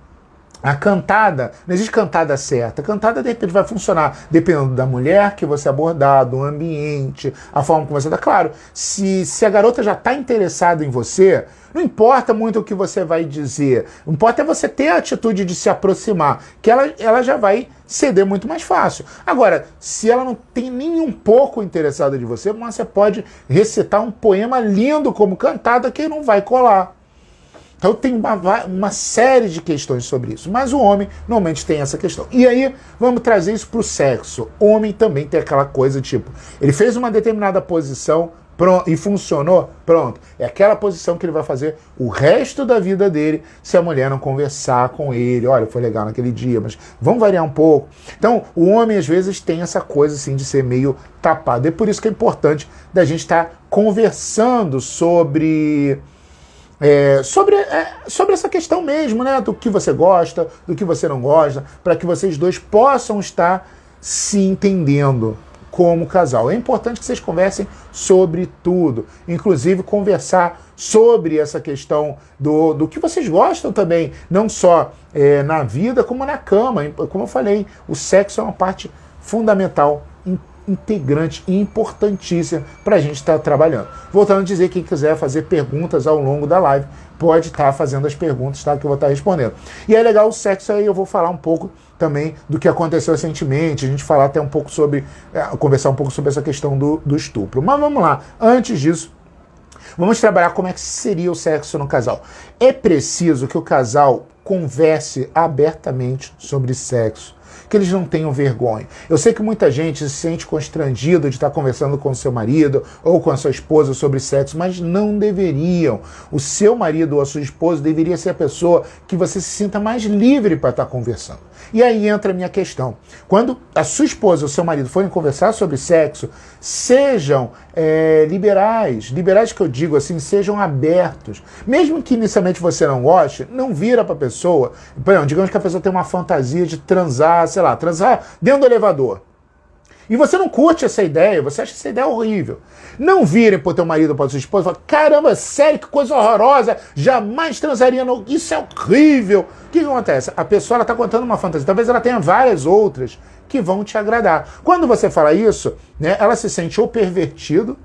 A cantada, não existe cantada certa. A cantada, de repente, vai funcionar dependendo da mulher que você abordar, do ambiente, a forma como você está. Claro, se a garota já está interessada em você, não importa muito o que você vai dizer. O que importa é você ter a atitude de se aproximar, que ela já vai ceder muito mais fácil. Agora, se ela não tem nem um pouco interessada de você, você pode recitar um poema lindo como cantada que não vai colar. Então tem uma série de questões sobre isso. Mas o homem normalmente tem essa questão. E aí, vamos trazer isso para o sexo. O homem também tem aquela coisa tipo, ele fez uma determinada posição e funcionou, pronto. É aquela posição que ele vai fazer o resto da vida dele se a mulher não conversar com ele. Olha, foi legal naquele dia, mas vamos variar um pouco. Então, o homem às vezes tem essa coisa assim de ser meio tapado. É por isso que é importante da gente estar conversando sobre essa questão mesmo, né? Do que você gosta, do que você não gosta, para que vocês dois possam estar se entendendo como casal. É importante que vocês conversem sobre tudo, inclusive conversar sobre essa questão do que vocês gostam também, não só na vida, como na cama. Como eu falei, o sexo é uma parte fundamental, integrante e importantíssima para a gente estar trabalhando. Voltando a dizer, quem quiser fazer perguntas ao longo da live, pode estar fazendo as perguntas, tá? Que eu vou estar respondendo. E é legal o sexo, aí eu vou falar um pouco também do que aconteceu recentemente, a gente falar até um pouco conversar um pouco sobre essa questão do estupro. Mas vamos lá, antes disso, vamos trabalhar como é que seria o sexo no casal. É preciso que o casal converse abertamente sobre sexo, que eles não tenham vergonha. Eu sei que muita gente se sente constrangido de estar conversando com o seu marido ou com a sua esposa sobre sexo, mas não deveriam. O seu marido ou a sua esposa deveria ser a pessoa que você se sinta mais livre para estar conversando. E aí entra a minha questão. Quando a sua esposa ou o seu marido forem conversar sobre sexo, sejam liberais que eu digo assim, sejam abertos. Mesmo que inicialmente você não goste, não vira para a pessoa. Por exemplo, digamos que a pessoa tem uma fantasia de transar, sei lá, transar dentro do elevador. E você não curte essa ideia, você acha essa ideia horrível. Não virem pro teu marido ou pra sua esposa e falem, caramba, sério, que coisa horrorosa, jamais transaria, no... isso é horrível. O que acontece? A pessoa está contando uma fantasia, talvez ela tenha várias outras que vão te agradar. Quando você fala isso, né, ela se sente ou pervertido,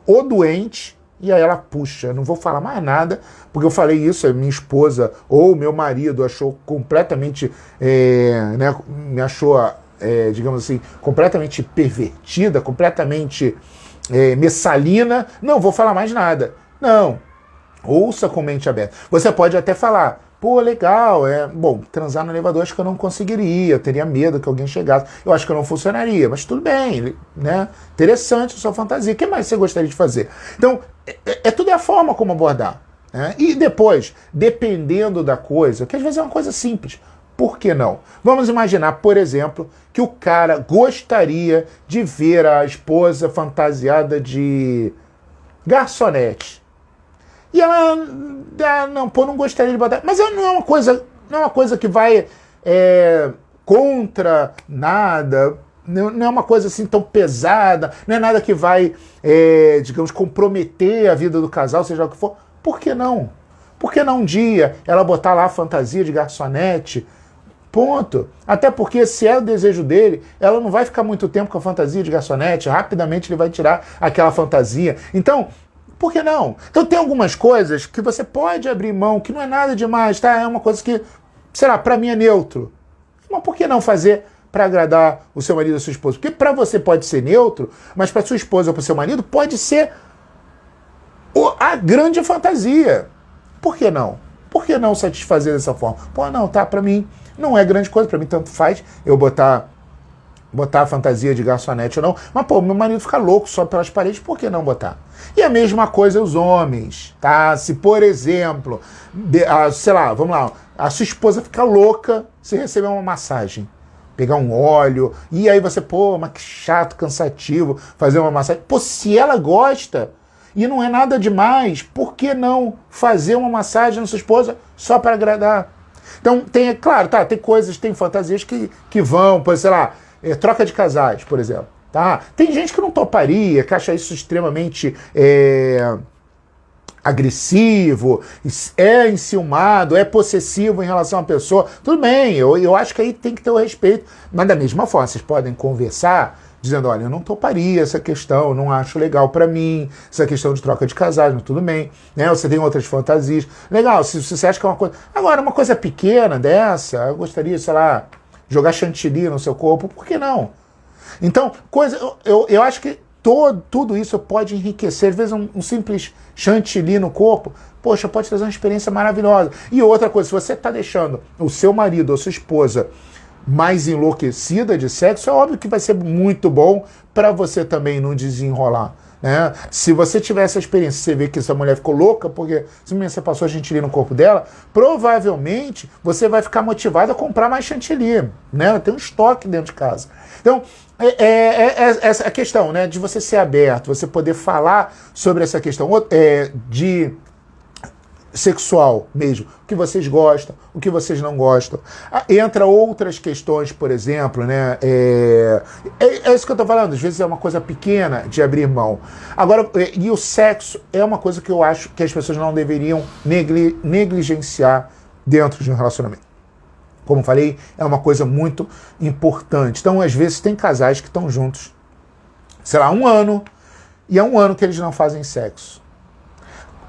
ou doente, e aí ela, puxa, não vou falar mais nada, porque eu falei isso, a minha esposa ou meu marido achou completamente, né, me achou... digamos assim, completamente pervertida, completamente messalina, não vou falar mais nada. Não. Ouça com mente aberta. Você pode até falar, pô, legal, bom, transar no elevador acho que eu não conseguiria, eu teria medo que alguém chegasse, eu acho que eu não funcionaria, mas tudo bem, né? Interessante a sua fantasia. O que mais você gostaria de fazer? Então, tudo é a forma como abordar. Né? E depois, dependendo da coisa, que às vezes é uma coisa simples, por que não? Vamos imaginar, por exemplo, que o cara gostaria de ver a esposa fantasiada de garçonete. E ela, não gostaria de botar. Mas não é uma coisa que vai contra nada, não é uma coisa assim tão pesada, não é nada que vai, digamos, comprometer a vida do casal, seja o que for. Por que não? Por que não um dia ela botar lá a fantasia de garçonete? Ponto. Até porque, se é o desejo dele, ela não vai ficar muito tempo com a fantasia de garçonete, rapidamente ele vai tirar aquela fantasia. Então, por que não? Então tem algumas coisas que você pode abrir mão, que não é nada demais, tá? É uma coisa que, sei lá, pra mim é neutro. Mas por que não fazer para agradar o seu marido ou a sua esposa? Porque pra você pode ser neutro, mas pra sua esposa ou pro seu marido pode ser a grande fantasia. Por que não? Por que não satisfazer dessa forma? Pô, não, tá, pra mim não é grande coisa, pra mim tanto faz eu botar a fantasia de garçonete ou não, mas pô, meu marido fica louco só pelas paredes, por que não botar? E a mesma coisa os homens, tá? Se, por exemplo, sei lá, vamos lá, a sua esposa fica louca se receber uma massagem, pegar um óleo, e aí você, pô, mas que chato, cansativo, fazer uma massagem. Pô, se ela gosta e não é nada demais, por que não fazer uma massagem na sua esposa só para agradar? Então, claro, tá, tem coisas, tem fantasias que vão, por, sei lá, troca de casais, por exemplo. Tá? Tem gente que não toparia, que acha isso extremamente agressivo, é enciumado, é possessivo em relação à pessoa. Tudo bem, eu acho que aí tem que ter o respeito. Mas da mesma forma, vocês podem conversar dizendo, olha, eu não toparia essa questão, não acho legal pra mim, essa questão de troca de casais, mas tudo bem, né? Você tem outras fantasias. Legal, se você acha que é uma coisa... Agora, uma coisa pequena dessa, eu gostaria, sei lá, jogar chantilly no seu corpo, por que não? Então, eu acho que tudo isso pode enriquecer. Às vezes um simples chantilly no corpo, poxa, pode trazer uma experiência maravilhosa. E outra coisa, se você está deixando o seu marido ou sua esposa mais enlouquecida de sexo, é óbvio que vai ser muito bom para você também não desenrolar. Né? Se você tiver essa experiência, você vê que essa mulher ficou louca porque simplesmente você passou a chantilly no corpo dela, provavelmente você vai ficar motivado a comprar mais chantilly, né? Tem um estoque dentro de casa. Então, essa questão, né, de você ser aberto, você poder falar sobre essa questão de sexual mesmo, o que vocês gostam, o que vocês não gostam. Entra outras questões, por exemplo, né? É isso que eu estou falando, às vezes é uma coisa pequena de abrir mão. Agora, e o sexo é uma coisa que eu acho que as pessoas não deveriam negligenciar dentro de um relacionamento. Como falei, é uma coisa muito importante. Então, às vezes, tem casais que estão juntos, sei lá, 1 ano, e é 1 ano que eles não fazem sexo.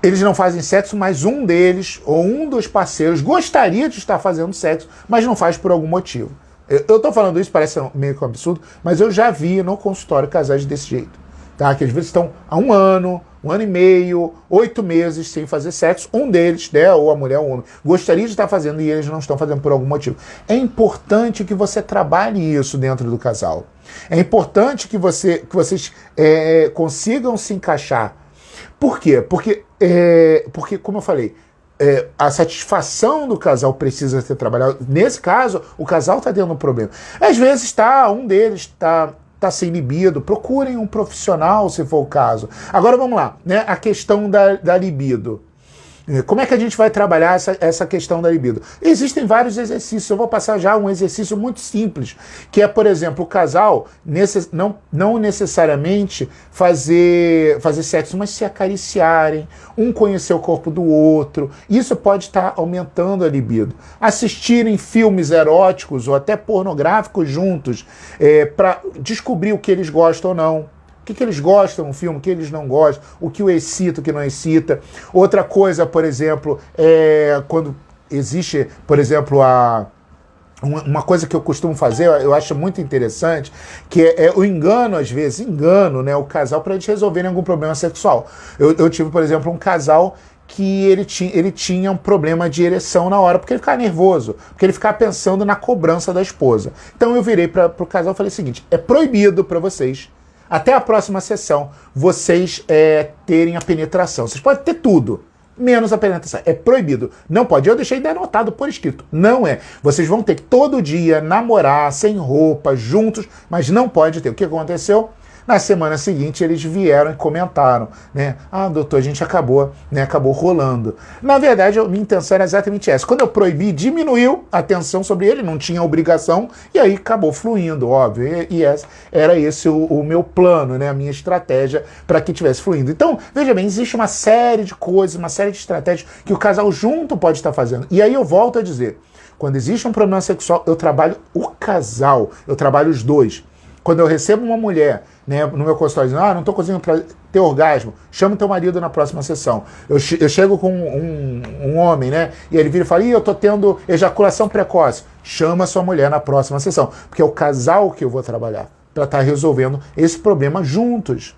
Eles não fazem sexo, mas um deles, ou um dos parceiros, gostaria de estar fazendo sexo, mas não faz por algum motivo. Eu estou falando isso, parece meio que um absurdo, mas eu já vi no consultório casais desse jeito. Tá? Que às vezes estão há 1 ano, 1 ano e meio, 8 meses sem fazer sexo, um deles, né, ou a mulher ou o homem, gostaria de estar fazendo e eles não estão fazendo por algum motivo. É importante que você trabalhe isso dentro do casal. É importante que vocês consigam se encaixar. Por quê? Porque, como eu falei, a satisfação do casal precisa ser trabalhada. Nesse caso, o casal está tendo um problema. Às vezes um deles está sem libido. Procurem um profissional, se for o caso. Agora vamos lá, né? A questão da libido. Como é que a gente vai trabalhar essa questão da libido? Existem vários exercícios. Eu vou passar já um exercício muito simples, que é, por exemplo, o casal não necessariamente fazer sexo, mas se acariciarem, um conhecer o corpo do outro. Isso pode estar aumentando a libido. Assistirem filmes eróticos ou até pornográficos juntos, para descobrir o que eles gostam ou não. O que eles gostam no filme, o que eles não gostam, o que o excita, o que não excita. Outra coisa, por exemplo, quando existe, por exemplo, uma coisa que eu costumo fazer, eu acho muito interessante, que é o engano, às vezes, né, o casal para eles resolverem algum problema sexual. Eu tive, por exemplo, um casal que ele tinha um problema de ereção na hora, porque ele ficava nervoso, porque ele ficava pensando na cobrança da esposa. Então eu virei para o casal e falei o seguinte: é proibido para vocês, até a próxima sessão, vocês terem a penetração. Vocês podem ter tudo, menos a penetração. É proibido. Não pode. Eu deixei anotado por escrito. Não é. Vocês vão ter que todo dia namorar, sem roupa, juntos, mas não pode ter. O que aconteceu? Na semana seguinte, eles vieram e comentaram, né? Ah, doutor, a gente acabou rolando. Na verdade, a minha intenção era exatamente essa. Quando eu proibi, diminuiu a tensão sobre ele, não tinha obrigação, e aí acabou fluindo, óbvio. Era esse o meu plano, né? A minha estratégia para que tivesse fluindo. Então, veja bem, existe uma série de coisas, uma série de estratégias que o casal junto pode estar fazendo. E aí eu volto a dizer, quando existe um problema sexual, eu trabalho o casal, eu trabalho os dois. Quando eu recebo uma mulher, né, no meu consultório dizendo, não estou conseguindo ter orgasmo, chama teu marido na próxima sessão. Eu chego com um homem, né, e ele vira e fala, eu estou tendo ejaculação precoce. Chama sua mulher na próxima sessão, porque é o casal que eu vou trabalhar para estar resolvendo esse problema juntos,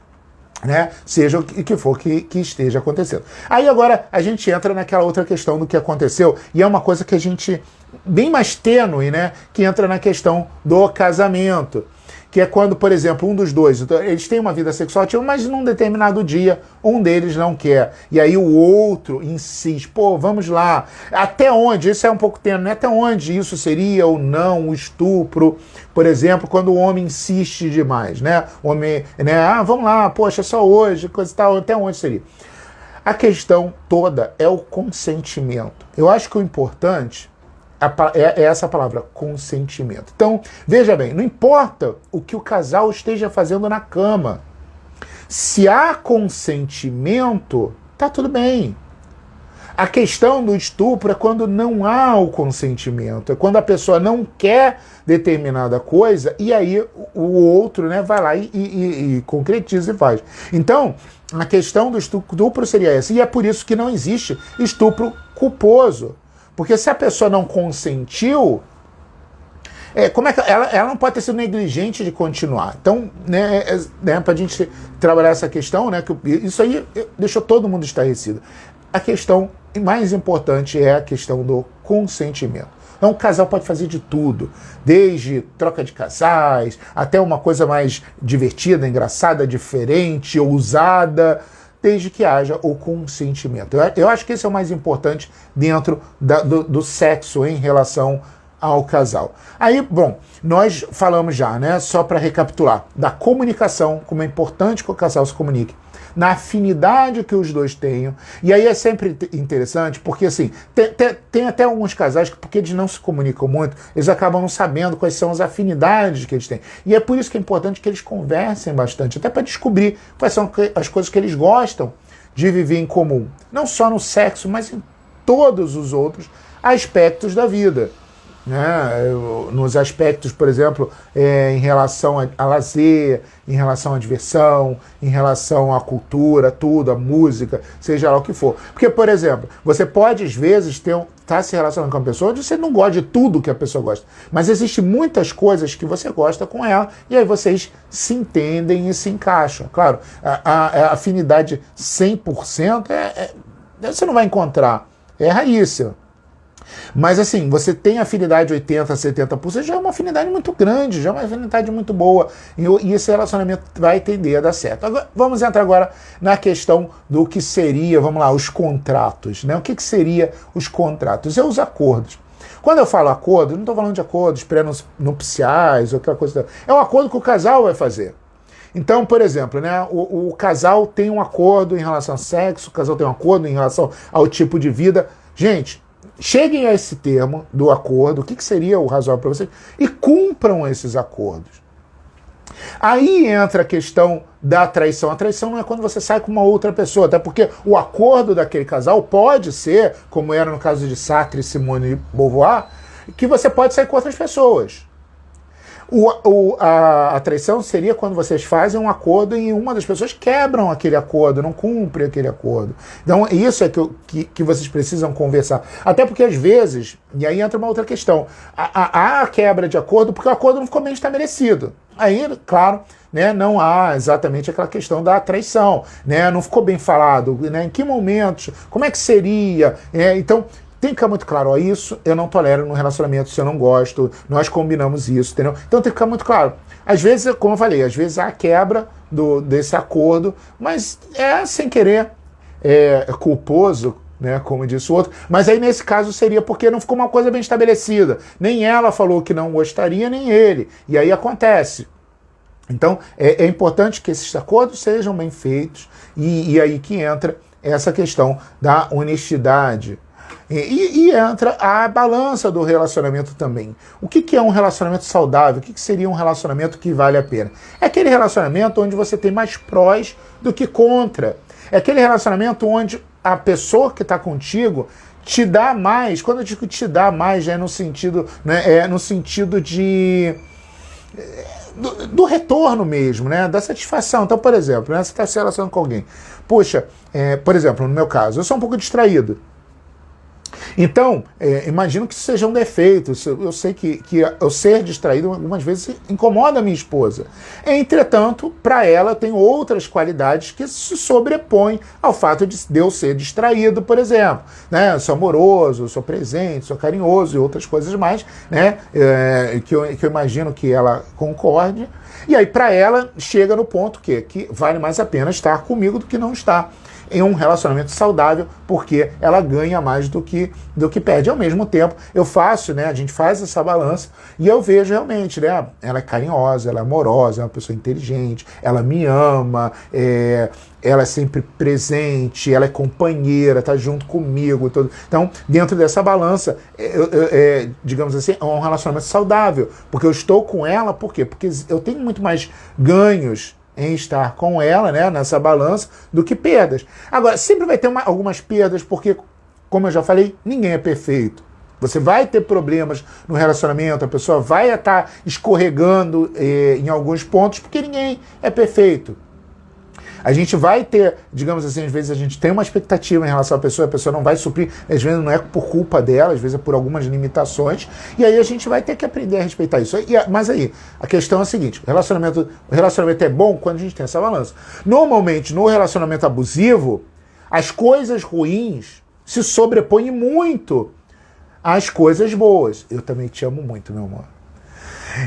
né, seja o que for que esteja acontecendo. Aí agora a gente entra naquela outra questão do que aconteceu, e é uma coisa que a gente, bem mais tênue, né, que entra na questão do casamento. Que é quando, por exemplo, um dos dois, eles têm uma vida sexual ativa, mas num determinado dia, um deles não quer. E aí o outro insiste, vamos lá. Até onde? Isso é um pouco tênue, né? Até onde isso seria ou não o estupro? Por exemplo, quando o homem insiste demais, né? O homem, né? Vamos lá, poxa, só hoje, coisa e tal. Até onde seria? A questão toda é o consentimento. Eu acho que o importante é essa palavra, consentimento. Então, veja bem, não importa o que o casal esteja fazendo na cama, se há consentimento, tá tudo bem. A questão do estupro é quando não há o consentimento, é quando a pessoa não quer determinada coisa e aí o outro, né, vai lá e concretiza e faz. Então, a questão do estupro seria essa, e é por isso que não existe estupro culposo. Porque se a pessoa não consentiu, como é que ela não pode ter sido negligente de continuar. Então, para a gente trabalhar essa questão, né, que isso aí deixou todo mundo estarrecido. A questão mais importante é a questão do consentimento. Então, o casal pode fazer de tudo, desde troca de casais, até uma coisa mais divertida, engraçada, diferente, ousada, desde que haja o consentimento. Eu acho que esse é o mais importante dentro do sexo em relação ao casal. Aí, bom, nós falamos já, né, só para recapitular, da comunicação, como é importante que o casal se comunique, na afinidade que os dois tenham. E aí é sempre interessante, porque assim, tem até alguns casais que, porque eles não se comunicam muito, eles acabam não sabendo quais são as afinidades que eles têm. E é por isso que é importante que eles conversem bastante, até para descobrir quais são as coisas que eles gostam de viver em comum. Não só no sexo, mas em todos os outros aspectos da vida. né, nos aspectos, por exemplo, em relação a lazer, em relação à diversão, em relação à cultura, tudo, a música, seja lá o que for. Porque, por exemplo, você pode, às vezes, estar se relacionando com uma pessoa onde você não gosta de tudo que a pessoa gosta, mas existem muitas coisas que você gosta com ela, e aí vocês se entendem e se encaixam. Claro, a afinidade 100% você não vai encontrar, é raríssima. Mas assim, você tem afinidade 80%, 70%, já é uma afinidade muito grande, já é uma afinidade muito boa, e esse relacionamento vai tender a dar certo. Agora, vamos entrar agora na questão do que seria, vamos lá, os contratos, né? O que seria os contratos? É os acordos. Quando eu falo acordo, não estou falando de acordos pré-nupciais, outra coisa. É um acordo que o casal vai fazer. Então, por exemplo, né, o casal tem um acordo em relação ao sexo, o casal tem um acordo em relação ao tipo de vida. Gente, cheguem a esse termo do acordo, o que seria o razoável para vocês, e cumpram esses acordos. Aí entra a questão da traição. A traição não é quando você sai com uma outra pessoa, até porque o acordo daquele casal pode ser, como era no caso de Sartre e Simone de Beauvoir, que você pode sair com outras pessoas. A traição seria quando vocês fazem um acordo e uma das pessoas quebram aquele acordo, não cumpre aquele acordo. Então, isso é que vocês precisam conversar. Até porque, às vezes, e aí entra uma outra questão, há quebra de acordo porque o acordo não ficou bem estabelecido. Aí, claro, né, não há exatamente aquela questão da traição, né, não ficou bem falado, né, em que momentos, como é que seria, então... Tem que ficar muito claro, ó, isso eu não tolero no relacionamento, se eu não gosto, nós combinamos isso, entendeu? Então tem que ficar muito claro. Às vezes, como eu falei, às vezes há quebra desse acordo, mas é sem querer, é culposo, né, como disse o outro, mas aí nesse caso seria porque não ficou uma coisa bem estabelecida. Nem ela falou que não gostaria, nem ele. E aí acontece. Então é importante que esses acordos sejam bem feitos, e aí que entra essa questão da honestidade. E entra a balança do relacionamento também. O que é um relacionamento saudável? O que seria um relacionamento que vale a pena? É aquele relacionamento onde você tem mais prós do que contra. É aquele relacionamento onde a pessoa que está contigo te dá mais. Quando eu digo te dá mais, já é no sentido, né, no sentido de... Do retorno mesmo, né? Da satisfação. Então, por exemplo, né, você está se relacionando com alguém. Poxa, por exemplo, no meu caso, eu sou um pouco distraído. Então, imagino que isso seja um defeito. Eu sei que eu ser distraído algumas vezes incomoda a minha esposa. Entretanto, para ela, tem outras qualidades que se sobrepõem ao fato de eu ser distraído, por exemplo. Né? Eu sou amoroso, eu sou presente, sou carinhoso e outras coisas mais, né? Que eu imagino que ela concorde. E aí, para ela, chega no ponto que vale mais a pena estar comigo do que não estar em um relacionamento saudável, porque ela ganha mais do que perde. Ao mesmo tempo, eu faço, né? A gente faz essa balança e eu vejo realmente, né? Ela é carinhosa, ela é amorosa, é uma pessoa inteligente, ela me ama, ela é sempre presente, ela é companheira, tá junto comigo. Tudo. Então, dentro dessa balança, digamos assim, é um relacionamento saudável, porque eu estou com ela, por quê? Porque eu tenho muito mais ganhos em estar com ela, né, nessa balança, do que perdas. Agora, sempre vai ter algumas perdas, porque, como eu já falei, ninguém é perfeito. Você vai ter problemas no relacionamento, a pessoa vai estar escorregando em alguns pontos, porque ninguém é perfeito. A gente vai ter, digamos assim, às vezes a gente tem uma expectativa em relação à pessoa, a pessoa não vai suprir, às vezes não é por culpa dela, às vezes é por algumas limitações, e aí a gente vai ter que aprender a respeitar isso. Mas aí, a questão é a seguinte, o relacionamento é bom quando a gente tem essa balança. Normalmente, no relacionamento abusivo, as coisas ruins se sobrepõem muito às coisas boas. Eu também te amo muito, meu amor.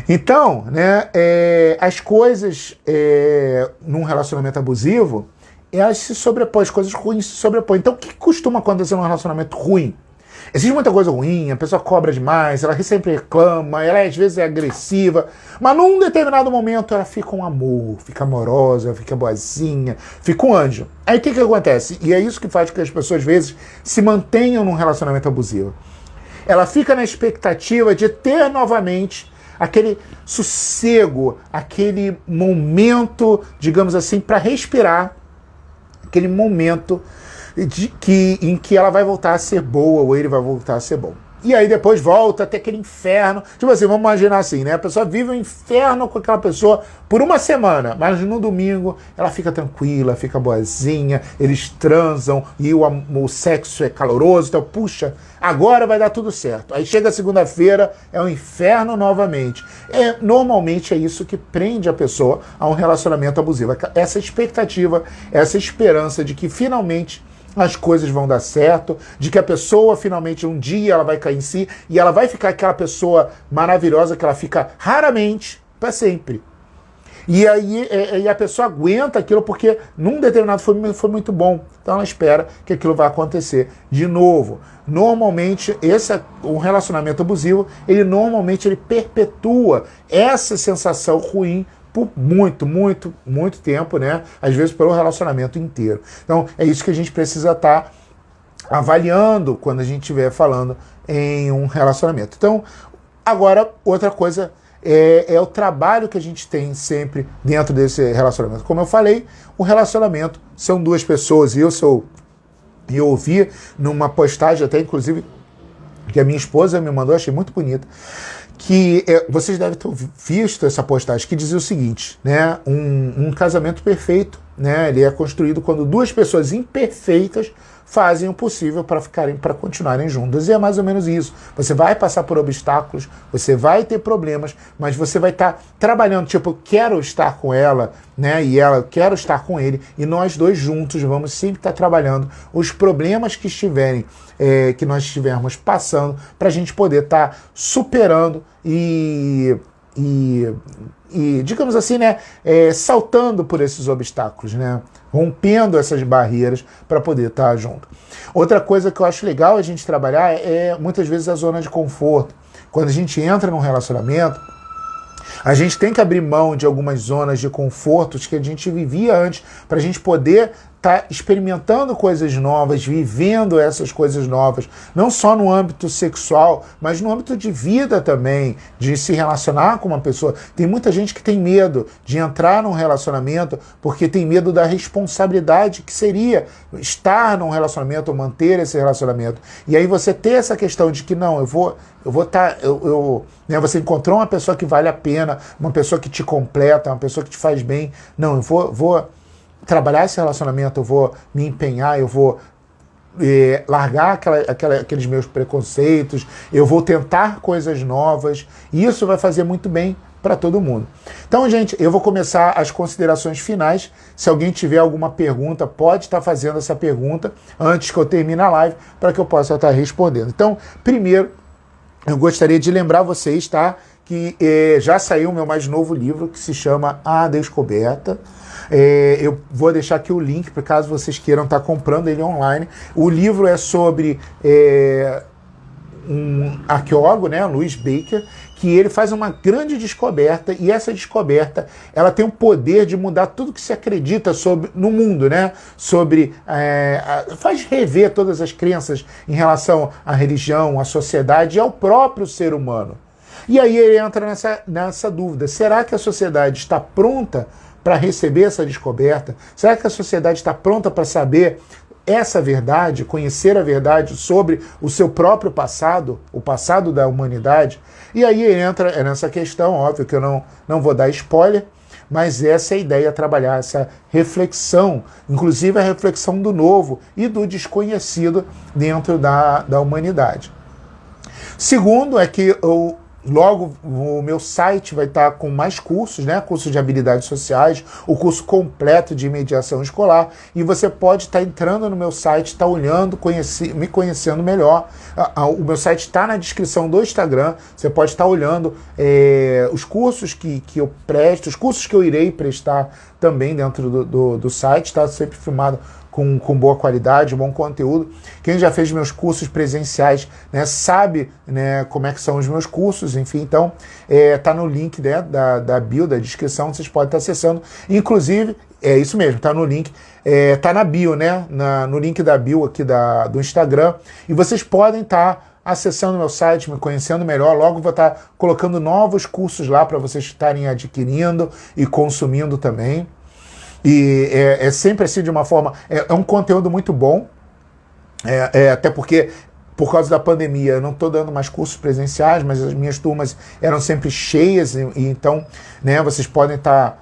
Então, né, as coisas num relacionamento abusivo, elas se sobrepõem, as coisas ruins se sobrepõem. Então, o que costuma acontecer num relacionamento ruim? Existe muita coisa ruim, a pessoa cobra demais, ela sempre reclama, ela às vezes é agressiva, mas num determinado momento ela fica um amor, fica amorosa, fica boazinha, fica um anjo. Aí o que acontece? E é isso que faz com que as pessoas às vezes se mantenham num relacionamento abusivo. Ela fica na expectativa de ter novamente aquele sossego, aquele momento, digamos assim, para respirar, aquele momento em que ela vai voltar a ser boa ou ele vai voltar a ser bom. E aí depois volta até aquele inferno. Tipo assim, vamos imaginar assim, né? A pessoa vive um inferno com aquela pessoa por uma semana, mas no domingo ela fica tranquila, fica boazinha, eles transam e o sexo é caloroso, então, puxa, agora vai dar tudo certo. Aí chega a segunda-feira, é um inferno novamente. Normalmente é isso que prende a pessoa a um relacionamento abusivo. Essa expectativa, essa esperança de que finalmente as coisas vão dar certo, de que a pessoa finalmente um dia ela vai cair em si e ela vai ficar aquela pessoa maravilhosa que ela fica raramente para sempre. E aí a pessoa aguenta aquilo porque num determinado foi muito bom. Então ela espera que aquilo vai acontecer de novo. Normalmente, um relacionamento abusivo, ele perpetua essa sensação ruim por muito tempo, né? Às vezes pelo relacionamento inteiro. Então, é isso que a gente precisa estar avaliando quando a gente estiver falando em um relacionamento. Então, agora, outra coisa é o trabalho que a gente tem sempre dentro desse relacionamento. Como eu falei, o relacionamento são duas pessoas, e eu ouvi numa postagem, até inclusive, que a minha esposa me mandou, achei muito bonita, que vocês devem ter visto essa postagem, que dizia o seguinte, né? Um casamento perfeito, né? Ele é construído quando duas pessoas imperfeitas fazem o possível para continuarem juntas. E é mais ou menos isso. Você vai passar por obstáculos, você vai ter problemas, mas você vai estar trabalhando, tipo, eu quero estar com ela, né? E ela, eu quero estar com ele, e nós dois juntos vamos sempre estar trabalhando os problemas que que nós estivermos passando, para a gente poder estar superando e digamos assim, né, saltando por esses obstáculos, né, rompendo essas barreiras para poder estar junto. Outra coisa que eu acho legal a gente trabalhar é muitas vezes a zona de conforto. Quando a gente entra num relacionamento, a gente tem que abrir mão de algumas zonas de confortos que a gente vivia antes, para a gente poder estar experimentando coisas novas, vivendo essas coisas novas, não só no âmbito sexual, mas no âmbito de vida também, de se relacionar com uma pessoa. Tem muita gente que tem medo de entrar num relacionamento porque tem medo da responsabilidade que seria estar num relacionamento ou manter esse relacionamento. E aí você ter essa questão de que não, né, você encontrou uma pessoa que vale a pena, uma pessoa que te completa, uma pessoa que te faz bem. Não, eu vou trabalhar esse relacionamento, eu vou me empenhar, eu vou largar aqueles meus preconceitos, eu vou tentar coisas novas, e isso vai fazer muito bem para todo mundo. Então, gente, eu vou começar as considerações finais. Se alguém tiver alguma pergunta, pode estar fazendo essa pergunta antes que eu termine a live, para que eu possa estar respondendo. Então, primeiro, eu gostaria de lembrar vocês, tá, que já saiu o meu mais novo livro, que se chama A Descoberta. Eu vou deixar aqui o link para caso vocês queiram estar comprando ele online. O livro é sobre um arqueólogo, né, Louis Baker, que ele faz uma grande descoberta, e essa descoberta ela tem o poder de mudar tudo que se acredita no mundo, né? Faz rever todas as crenças em relação à religião, à sociedade e ao próprio ser humano. E aí ele entra nessa dúvida: será que a sociedade está pronta para receber essa descoberta? Será que a sociedade está pronta para saber essa verdade, conhecer a verdade sobre o seu próprio passado, o passado da humanidade? E aí entra nessa questão, óbvio que eu não vou dar spoiler, mas essa é a ideia, trabalhar essa reflexão, inclusive a reflexão do novo e do desconhecido dentro da humanidade. Segundo é que logo o meu site vai estar com mais cursos, né? Curso de habilidades sociais, o curso completo de mediação escolar, e você pode estar entrando no meu site, estar olhando, me conhecendo melhor. O meu site está na descrição do Instagram, você pode estar olhando os cursos que eu presto, os cursos que eu irei prestar também dentro do site, está sempre filmado com boa qualidade, bom conteúdo. Quem já fez meus cursos presenciais, né, sabe, né, como é que são os meus cursos, enfim, então tá no link, né, da bio, da descrição, vocês podem estar acessando. Inclusive, é isso mesmo, tá no link, tá na bio, né, no link da bio aqui do Instagram, e vocês podem estar acessando meu site, me conhecendo melhor. Logo vou estar colocando novos cursos lá para vocês estarem adquirindo e consumindo também. E é sempre assim, de uma forma... É um conteúdo muito bom, até porque por causa da pandemia, eu não estou dando mais cursos presenciais, mas as minhas turmas eram sempre cheias, e então, né, vocês podem tá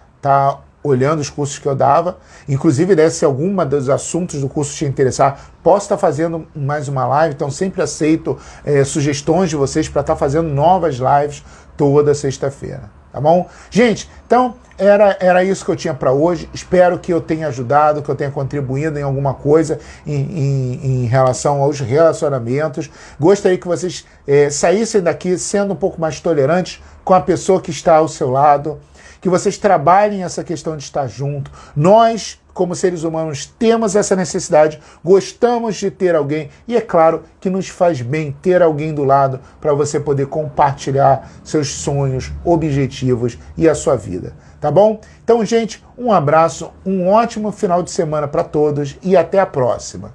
olhando os cursos que eu dava. Inclusive, se alguma dos assuntos do curso te interessar, posso estar fazendo mais uma live, então sempre aceito sugestões de vocês para estar fazendo novas lives toda sexta-feira, tá bom? Gente, então era isso que eu tinha para hoje. Espero que eu tenha ajudado, que eu tenha contribuído em alguma coisa em relação aos relacionamentos. Gostaria que vocês saíssem daqui sendo um pouco mais tolerantes com a pessoa que está ao seu lado, que vocês trabalhem essa questão de estar junto. Nós, como seres humanos, temos essa necessidade, gostamos de ter alguém, e é claro que nos faz bem ter alguém do lado para você poder compartilhar seus sonhos, objetivos e a sua vida, tá bom? Então, gente, um abraço, um ótimo final de semana para todos e até a próxima.